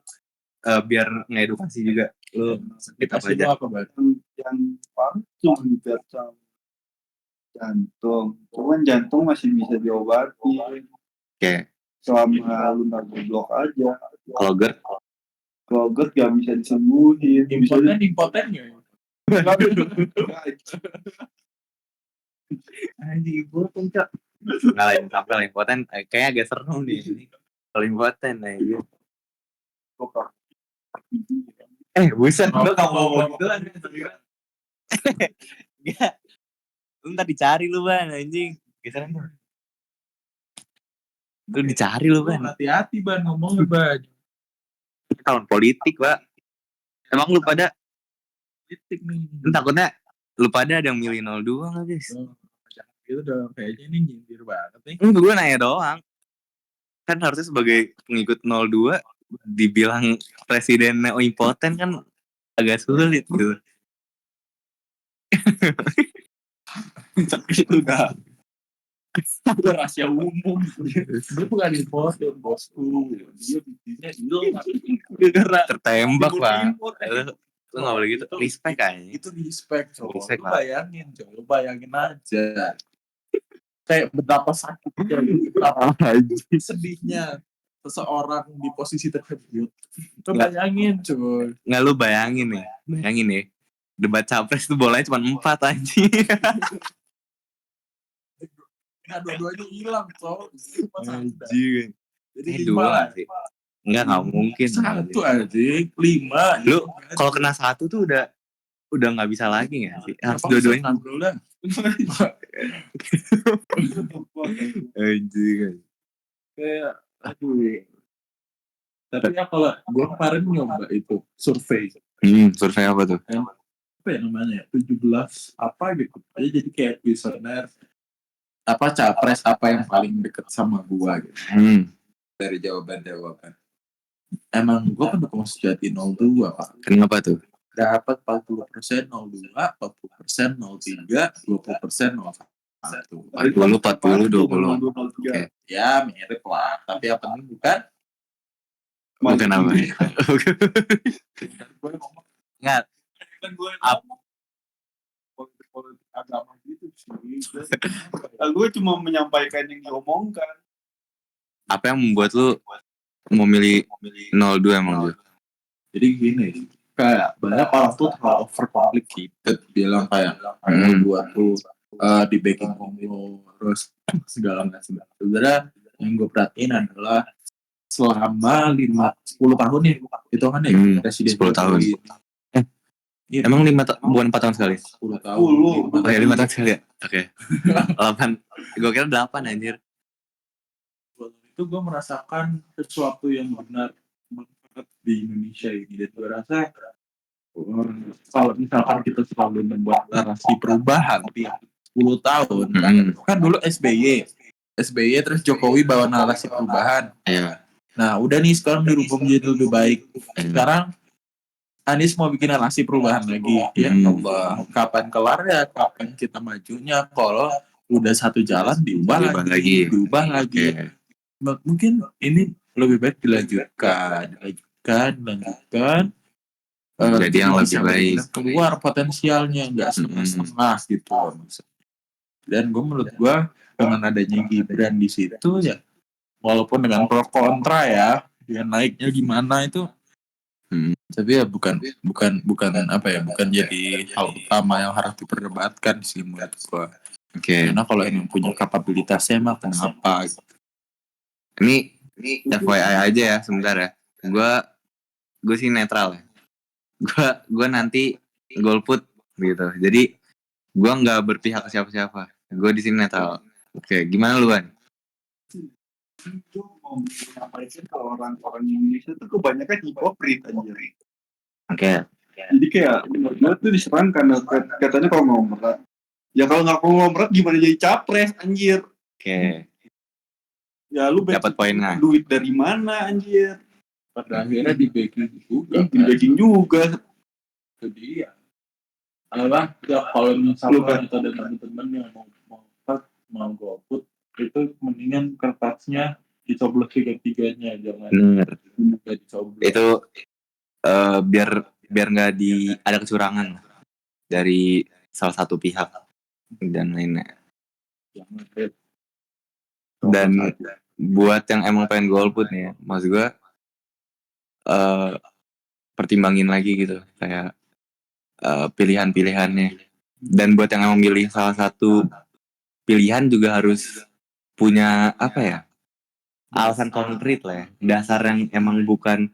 biar ngedukasi juga. Lu sakit apa aja? Apa, Bang? Yang paling cuma sama jantung. Cuman jantung masih bisa diobati. Oke. Selama lu nggak goblok aja. Kalau GERD, Kalau GERD gak bisa disembuhin. Impoten ya? anjing impoten, Cok. Nggak lain sampai lah impoten. Kayaknya agak seru nih. Kalau impoten, aja. Buset, lu kamu ngomong gitu lah. Enggak. Lu ntar dicari lu, Ban, anjing. Geseran lu. Lu dicari lu, Ban. Hati-hati, Ban, ngomongnya, Ban. Tahun politik, Pak. Emang lu pada Politik nih. takutnya lu pada ada yang milih 02 nggak, guys? Itu udah kayaknya ini nyindir banget nih. Gue nanya doang. Kan harusnya sebagai pengikut 02 dibilang presidennya impoten kan agak sulit gitu. Itu udah rahasia umum. Dia bukan impoten, bosku. Dia bikinnya Gara tertembak, Pak. Lu nggak boleh gitu. Respect aja. Itu respect, coba. Respect, Lu Pak. bayangin, coba. Lu bayangin aja. Kayak betapa sakitnya, betapa sedihnya seseorang di posisi tersebut. Lu bayangin, coba. Nggak, lu bayangin nih. Bayangin nih. Debat capres tuh bolanya cuma 4 anjing. Nah, dua-duanya hilang, coba. Anjing. Jadi 5 dua sih. Nggak mungkin. 1 aja, 5. Lu kalau kena 1 tuh udah nggak bisa lagi nggak sih? Harus dua-duanya. Anjing. Kayak aduh. Tapi ya kalau gue kemarin nyoba itu survei. Survei apa tuh? Apa ya namanya? 17 apa gitu. Jadi kayak kuesioner apa capres apa yang paling deket sama gua gitu. Dari jawaban-jawaban. Emang gua pendukung sejati 02, Pak. Kenapa tuh? Dapat 40% 02, 40% 03, 20% 01. 40, 20. Oke. Ya mirip lah, tapi yang penting bukan apa? Nggak. Kan gue politik agama gitu sih. Gue cuma menyampaikan yang diomongkan. Apa yang membuat lu mau milih 02 emang tuh? Jadi gini, kayak banyak orang tuh terlalu overcomplicated bilang kayak buat tuh di backing Kongo terus segala macam. Sebenarnya yang gue perhatiin adalah selama 10 tahun nih itu kan ya presiden 10 tahun. Iya. Emang bukan 4 tahun sekali? 10 tahun. Oh ya 5 tahun sekali ya? Oke. 8. Gue kira 8 anjir. Itu gue merasakan sesuatu yang benar banget di Indonesia ini. Dan gue rasa kalau misalkan kita selalu membuat narasi perubahan tiap 10 tahun kan dulu SBY terus Jokowi bawa narasi perubahan. Iya. Nah udah nih sekarang dirubah menjadi lebih baik. Sekarang Anies mau bikin narasi perubahan lagi. Ya Allah, kapan kelar ya? Kapan kita majunya? Kalau udah satu jalan diubah lagi. Okay. Mungkin ini lebih baik dilanjutkan. Jadi yang lebih baik. Keluar potensialnya, nggak setengah-setengah gitu. Dan menurut gue dengan adanya Gibran di situ ya, walaupun dengan pro kontra ya, dia naiknya gimana itu. Tapi ya bukan apa ya, bukan jadi hal utama yang harus diperdebatkan sih menurut gua. Oke. Karena kalau yang punya kapabilitasnya mah kenapa? Ini FYI aja ya sebentar ya. Gue sih netral ya. Gue nanti golput gitu. Jadi gue nggak berpihak ke siapa-siapa. Gue di sini netral. Oke, gimana lu, Ban? Itu mau menyampaikan kalau orang-orang Indonesia tuh kebanyakan hipokrit anjir. Oke. Jadi kayak menurut gue tuh diserang karena katanya kalau ngomong Ya kalau nggak konglomerat gimana jadi capres anjir? Oke. Ya lu Dapat poin nggak? duit dari mana anjir? Pada akhirnya di backing juga. Di backing juga. Itu dia. Alah, ya kalau misalkan kita ada teman-teman yang mau golput, itu mendingan kertasnya dicoblos tiga-tiganya, jangan Bener. nggak dicoblos. Itu biar nggak ada kecurangan dari salah satu pihak dan lainnya. Jangan Dan buat yang emang pengen golput nih ya, maksud gue pertimbangin lagi gitu kayak pilihan-pilihannya. Dan buat yang emang milih salah satu pilihan juga harus punya apa ya, alasan konkret lah ya, dasar yang emang bukan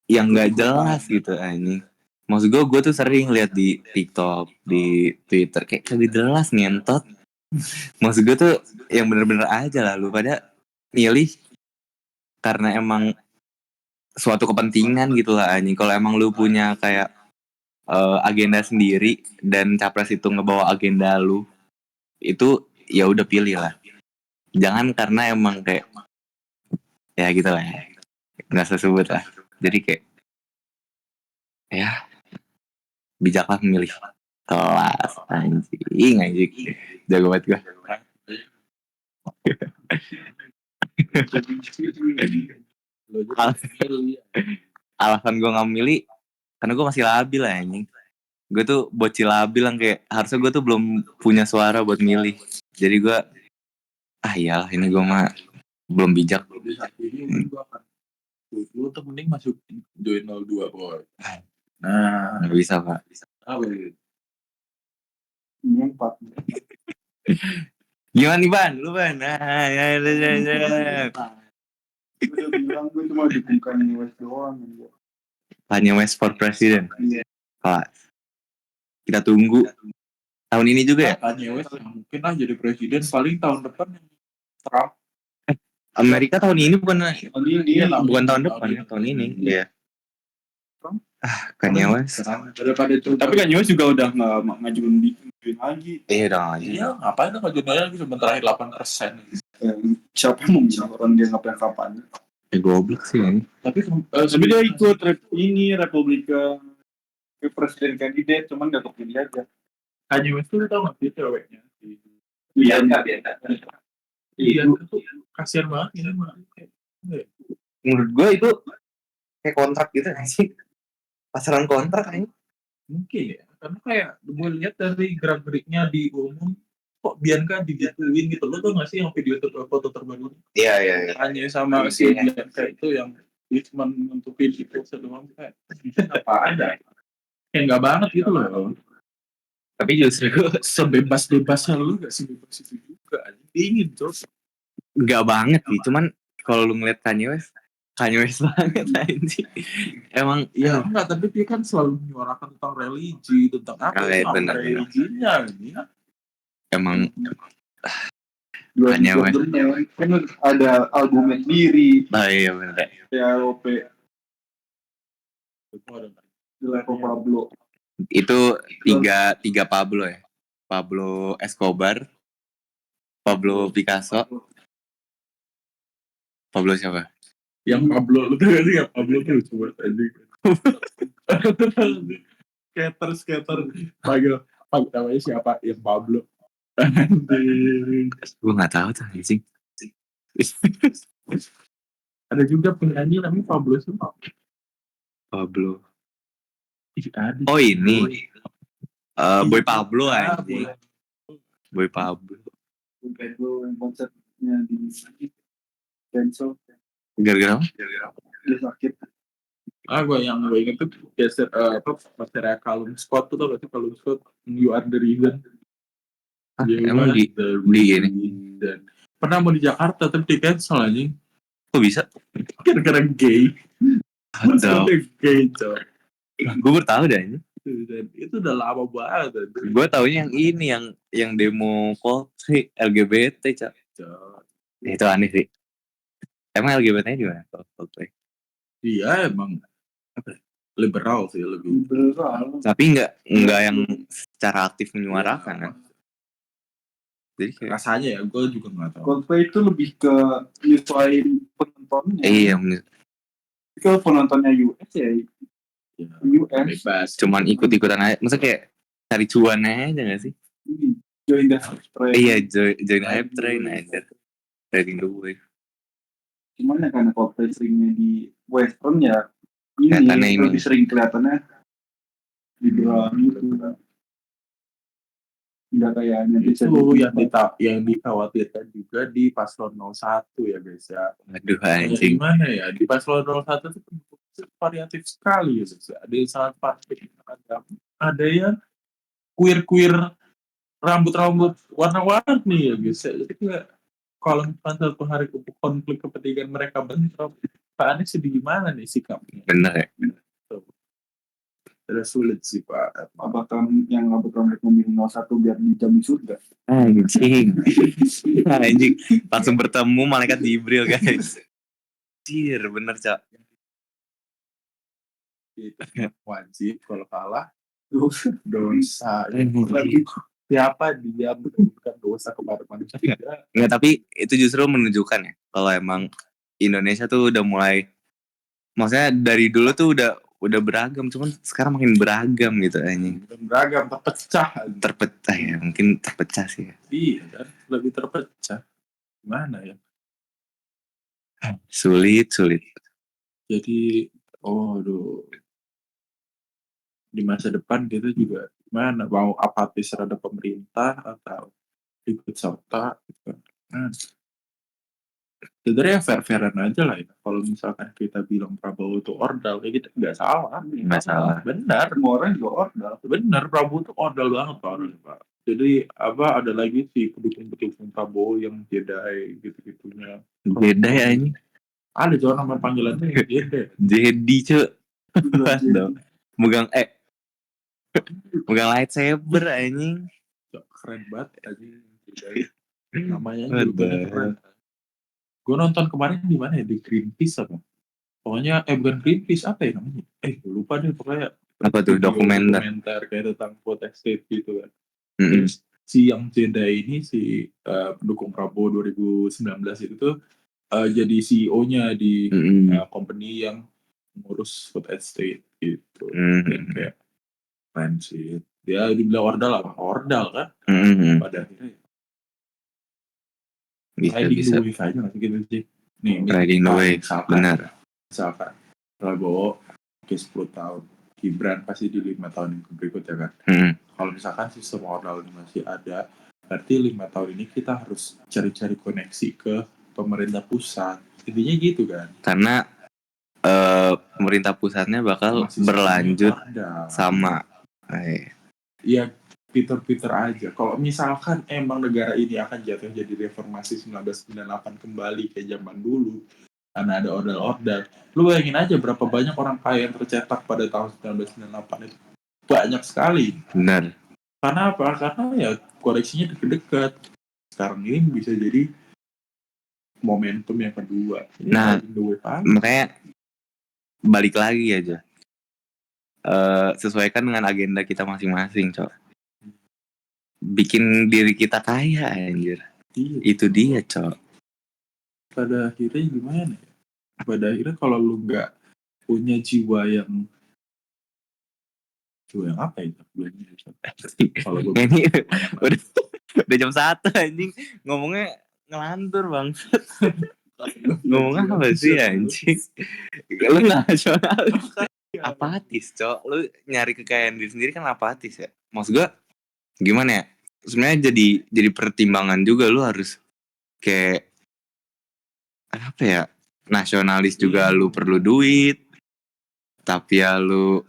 yang nggak jelas gitu ini. Maksud gue tuh sering lihat di TikTok, di Twitter kayak kagak jelas ngentot. Maksud gue tuh yang bener-bener aja lah, lu pada milih karena emang suatu kepentingan gitu lah anjing. Kalau emang lu punya kayak agenda sendiri dan capres itu ngebawa agenda lu, itu ya udah pilih lah. Jangan karena emang kayak ya gitu lah ya, nggak sesebut lah. Jadi kayak ya bijaklah memilih. Kelas anjing jago banget gue. Alasan gue nggak milih karena gue masih labil lah anjing. Gue tuh bocil labil yang kayak harusnya gue tuh belum punya suara buat milih. Jadi gue iyalah ini gue mah belum bijak. Lu tuh mending masuk join 02 boy. Nah, Nggak bisa pak. apa itu? Ini 4. Gimana nih Ban? Lu Ban? Ya. Gue bilang gue cuma dukungkan West doang. Kanye West for President. Iya. Kelas. Kita tunggu tahun ini juga ya. Kanye West mungkin lah jadi presiden paling tahun depan Trump. Amerika tahun ini bukan tahun ini. depan ya, tahun ini. Iya. Kanye West. Daripada itu. Tapi kan Yos juga udah nggak ngajuin lagi. Iya dong aja. Iya, ngapain dong ngajuin lagi cuma terakhir 8%. Siapa yang mau bilang orang dia ngapain kapan? Goblok sih ini. Tapi Dia ikut Republika presiden kandidat, cuman nggak kepilih aja. Kanye West tuh tau nggak sih ceweknya? Iya. Iya, itu kasihan banget ini mah. Menurut gue itu kayak kontrak gitu kan sih. Pasaran kontrak kan. Mungkin ya, karena kayak gue lihat dari gerak-geriknya di umum kok Bianca digituin gitu. Lo tau gak sih yang video foto terbaru? Iya. Hanya sama si Bianca itu yang dia cuma nutupin itu doang kayak apa ada? Kayak nggak banget gitu loh. Tapi justru Sebebas-bebasnya lu gak sebebas itu juga. Dingin terus. nggak banget sih. Cuman kalau lu ngeliat Kanye West banget anjing. Emang Ya enggak, tapi dia kan selalu menyuarakan tentang religi, tentang apa benar. religinya ini. Emang Kanye West kan ada albumnya sendiri. iya benar. PAOP Lepo Pablo. Itu tiga Pablo ya. Pablo Escobar, Pablo Picasso, Pablo siapa? Yang Pablo lu tuh ya Pablo tuh coba tadi. Skater panggil namanya siapa? Yang Pablo. Gue nggak tahu tuh anjing. Ada juga penyanyi namanya Pablo sih. Pablo. Ada. Oh ini. Boy Pablo anjing. Boy Pablo. Yang konsernya di cancel. Gara-gara apa? Dia sakit. Gue inget tuh geser Masalah Callum Scott tuh berarti Callum Scott You Are The Reason. Emang di ini dan pernah mau di Jakarta tapi di cancel anjing. kok bisa? Gara-gara gay. Atau Gay coy. gue baru tahu deh ini. Dan itu udah lama banget. Gue taunya yang ini yang demo sih LGBT cak. Itu aneh sih. Emang LGBT-nya di mana? Iya emang liberal sih lebih. Liberal. Tapi nggak yang secara aktif menyuarakan kan? Jadi kayak rasanya ya, gue juga nggak tahu. Coldplay itu lebih ke nyesuaiin penontonnya. iya Kalau penontonnya US ya Ya, US. bebas. cuman ikut-ikutan aja. Maksudnya kayak cari cuan aja gak sih? Join the hype train. Iya, join hype train aja. Riding the wave. Cuman ya karena Coldplay seringnya di Western ya Kelihatannya ini ini. lebih sering kelihatannya liberal gitu. Nggak kayak Itu yang dikhawatirkan juga di paslon 01 ya guys ya. Aduh Kayak anjing. gimana ya, di paslon 01 itu variatif sekali ya guys. Ada yang sangat variatif, ada yang queer rambut warna-warni ya guys. Jadi kayak kalau misalkan satu hari konflik kepentingan mereka bentrok, Pak Anies jadi gimana nih sikapnya? Bener ya. Sudah sulit sih Pak. Apakah yang rambut memilih 01 biar dijamin surga? Anjing. Anjing. Langsung bertemu malaikat Jibril guys. Anjir, bener Cak. Itu wajib, kalau kalah Dosa. dosa. Anjing. Siapa dia bukan dosa kepada manusia? Nggak, tapi itu justru menunjukkan ya kalau emang Indonesia tuh udah mulai, maksudnya dari dulu tuh udah beragam, cuman sekarang makin beragam gitu anjing. Beragam, Terpecah ya, mungkin terpecah sih ya. Iya kan, lebih terpecah. Gimana ya? Sulit. Jadi, di masa depan kita juga gimana? Mau apatis terhadap pemerintah atau ikut serta? Gitu. Sebenarnya fair-fairan aja lah ya. Kalau misalkan kita bilang Prabowo itu ordal, ya kita nggak salah. Nggak salah. Benar. Semua orang juga ordal. Benar, Prabowo itu ordal banget Pak. Jadi ada lagi sih pendukung Prabowo yang Jedi gitu-gitunya. Beda ya anjing. Ada juga nama panggilannya yang Jedi. Jadi Cuk. Megang lightsaber anjing. Keren banget anjing Jedi. Namanya What juga the keren. Gue nonton kemarin di mana ya, di Greenpeace apa? Pokoknya bukan Greenpeace, apa ya namanya? Lupa deh pokoknya. Apa tuh, dokumenter Kayak tentang food estate gitu kan. Mm-mm. Si yang Jedi ini, si pendukung Prabowo 2019 itu tuh jadi CEO-nya di company yang ngurus food estate gitu. Dan kayak keren sih. Dia dibilang ordal kan? Pada akhirnya bisa the wave aja nggak sih gitu sih. Nih, riding the wave, benar. Misalkan Prabowo 10 tahun, Gibran pasti di 5 tahun yang berikutnya kan. Kalau misalkan sistem ordal ini masih ada, berarti 5 tahun ini kita harus cari-cari koneksi ke pemerintah pusat. Intinya gitu kan. Karena pemerintah pusatnya bakal Masih berlanjut sama. Ya Peter aja. Kalau misalkan emang negara ini akan jatuh jadi reformasi 1998 kembali ke zaman dulu, karena ada ordal-ordal. Lu bayangin aja berapa banyak orang kaya yang tercetak pada tahun 1998 itu. Banyak sekali. Benar. Karena apa? Karena ya koleksinya dekat-dekat. Sekarang ini bisa jadi momentum yang kedua. Nah, makanya balik lagi aja. Sesuaikan dengan agenda kita masing-masing, Cok. Bikin diri kita kaya, anjir. Iya. Itu dia, Cok. Pada akhirnya gimana ya? Pada akhirnya kalau lu nggak punya jiwa yang apa itu? Kalau ini udah jam 1 anjing, ngomongnya ngelantur bang. Ngomongnya apa sih anjing? Lu nasionalis, apatis, Cok. Lu nyari kekayaan diri sendiri kan apatis ya. Maksud gue gimana ya? Sebenarnya jadi pertimbangan juga, lu harus kayak apa ya? Nasionalis juga lu perlu duit. Tapi ya lu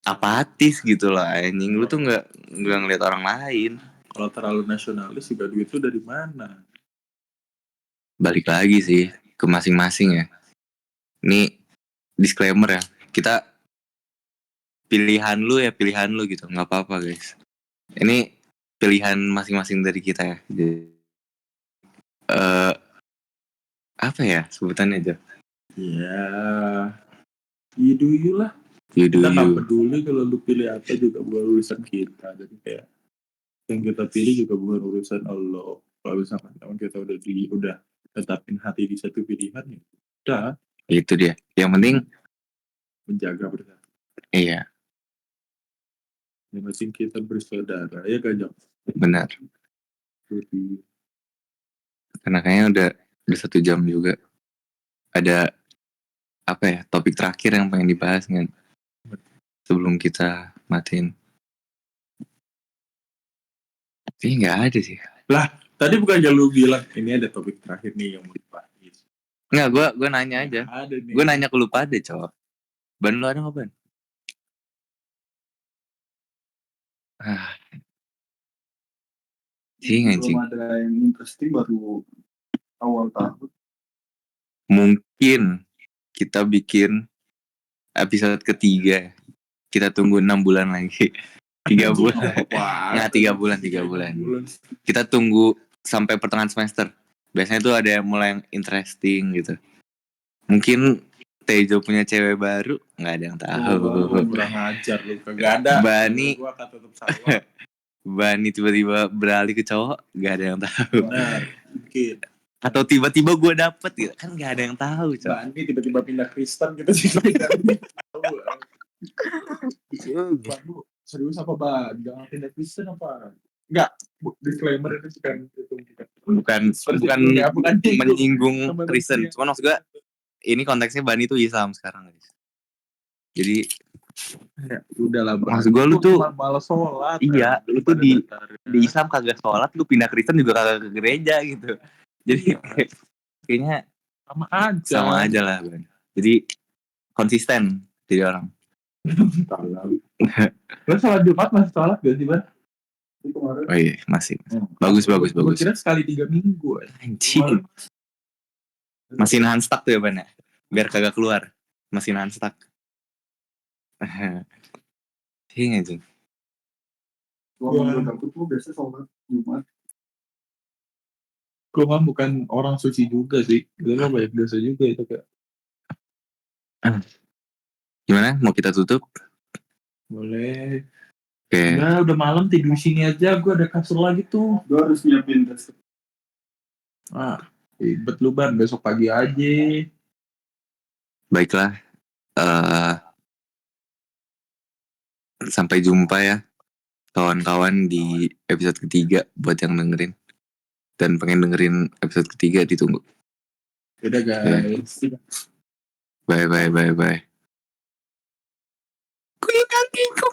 apatis gitu lah anjing. Lu tuh nggak ngeliat orang lain. Kalau terlalu nasionalis juga duit lu dari mana? Balik lagi sih ke masing-masing ya. Ini disclaimer ya. Kita pilihan lu gitu. Nggak apa-apa guys. Ini pilihan masing-masing dari kita ya. Jadi, apa ya sebutannya aja? Ya, you lah. Kita nggak peduli kalau lu pilih apa juga bukan urusan kita. Jadi kayak yang kita pilih juga bukan urusan Allah. Kalau misalkan memang kita udah tetapin hati di satu pilihan, ya udah Itu dia. Yang penting, menjaga bersama. iya, Yang penting kita bersaudara, ya kan Jok? benar. Jadi, Karena kayaknya udah 1 jam juga. Ada apa ya, topik terakhir yang pengen dibahas kan? Sebelum kita matiin. Kayaknya nggak ada sih. tadi bukan lu bilang ini ada topik terakhir nih yang mau dibahas. Nggak, gue nanya aja. Ada nih. Gue nanya ke lu pada, cowok. Ban lu ada nggak, Ban? Ah, anjing. Belum ada yang interesting baru awal tahun. Mungkin kita bikin episode ketiga. Kita tunggu 6 bulan lagi. 3 bulan. Nggak, 3 bulan. Kita tunggu sampai pertengahan semester. Biasanya tuh ada yang mulai yang interesting gitu. Mungkin Tejo punya cewek baru, nggak ada yang tahu. Kurang ajar lu, kagak ada. Bani, Gua akan tetap salah. Bani tiba-tiba beralih ke cowok, nggak ada yang tahu. Benar, mungkin. Atau tiba-tiba gue dapet gitu, kan nggak ada yang tahu, cowok. Bani tiba-tiba pindah Kristen kita sih tidak tahu. Bu, serius apa Ban? Jangan pindah Kristen apa? Enggak, disclaimer itu bukan Bukan menyinggung Kristen. Cuma maksud gue, ini konteksnya Bani tuh Islam sekarang, guys. Jadi ya, udahlah Bang. Maksud gue lu tuh malas sholat. iya, lu tuh di Islam kagak sholat, lu pindah Kristen juga kagak ke gereja gitu. Jadi kayaknya sama aja lah, Bang. Jadi konsisten jadi orang. Lu sholat Jumat masih sholat gak sih, Bang? Oh iya, masih. Bagus. Gue kira sekali 3 minggu. Anjing. Masih nahan stuck tuh ya, Ban ya? Biar kagak keluar. Masih nahan stuck. Iya, anjing. Gue biasa sholat Jumat. Gue mah bukan orang suci juga sih. Gue mah banyak dosa juga itu Kak. Gimana? Mau kita tutup? Boleh. Oke. Nah, udah malam tidur sini aja. Gue ada kasur lagi tuh. Gue harus nyiapin tes. Ribet lu Ban. Besok pagi aja. Baiklah. Sampai jumpa ya kawan-kawan di episode ketiga buat yang dengerin. Dan pengen dengerin episode ketiga ditunggu. Udah guys. Bye. Kulit kakiku.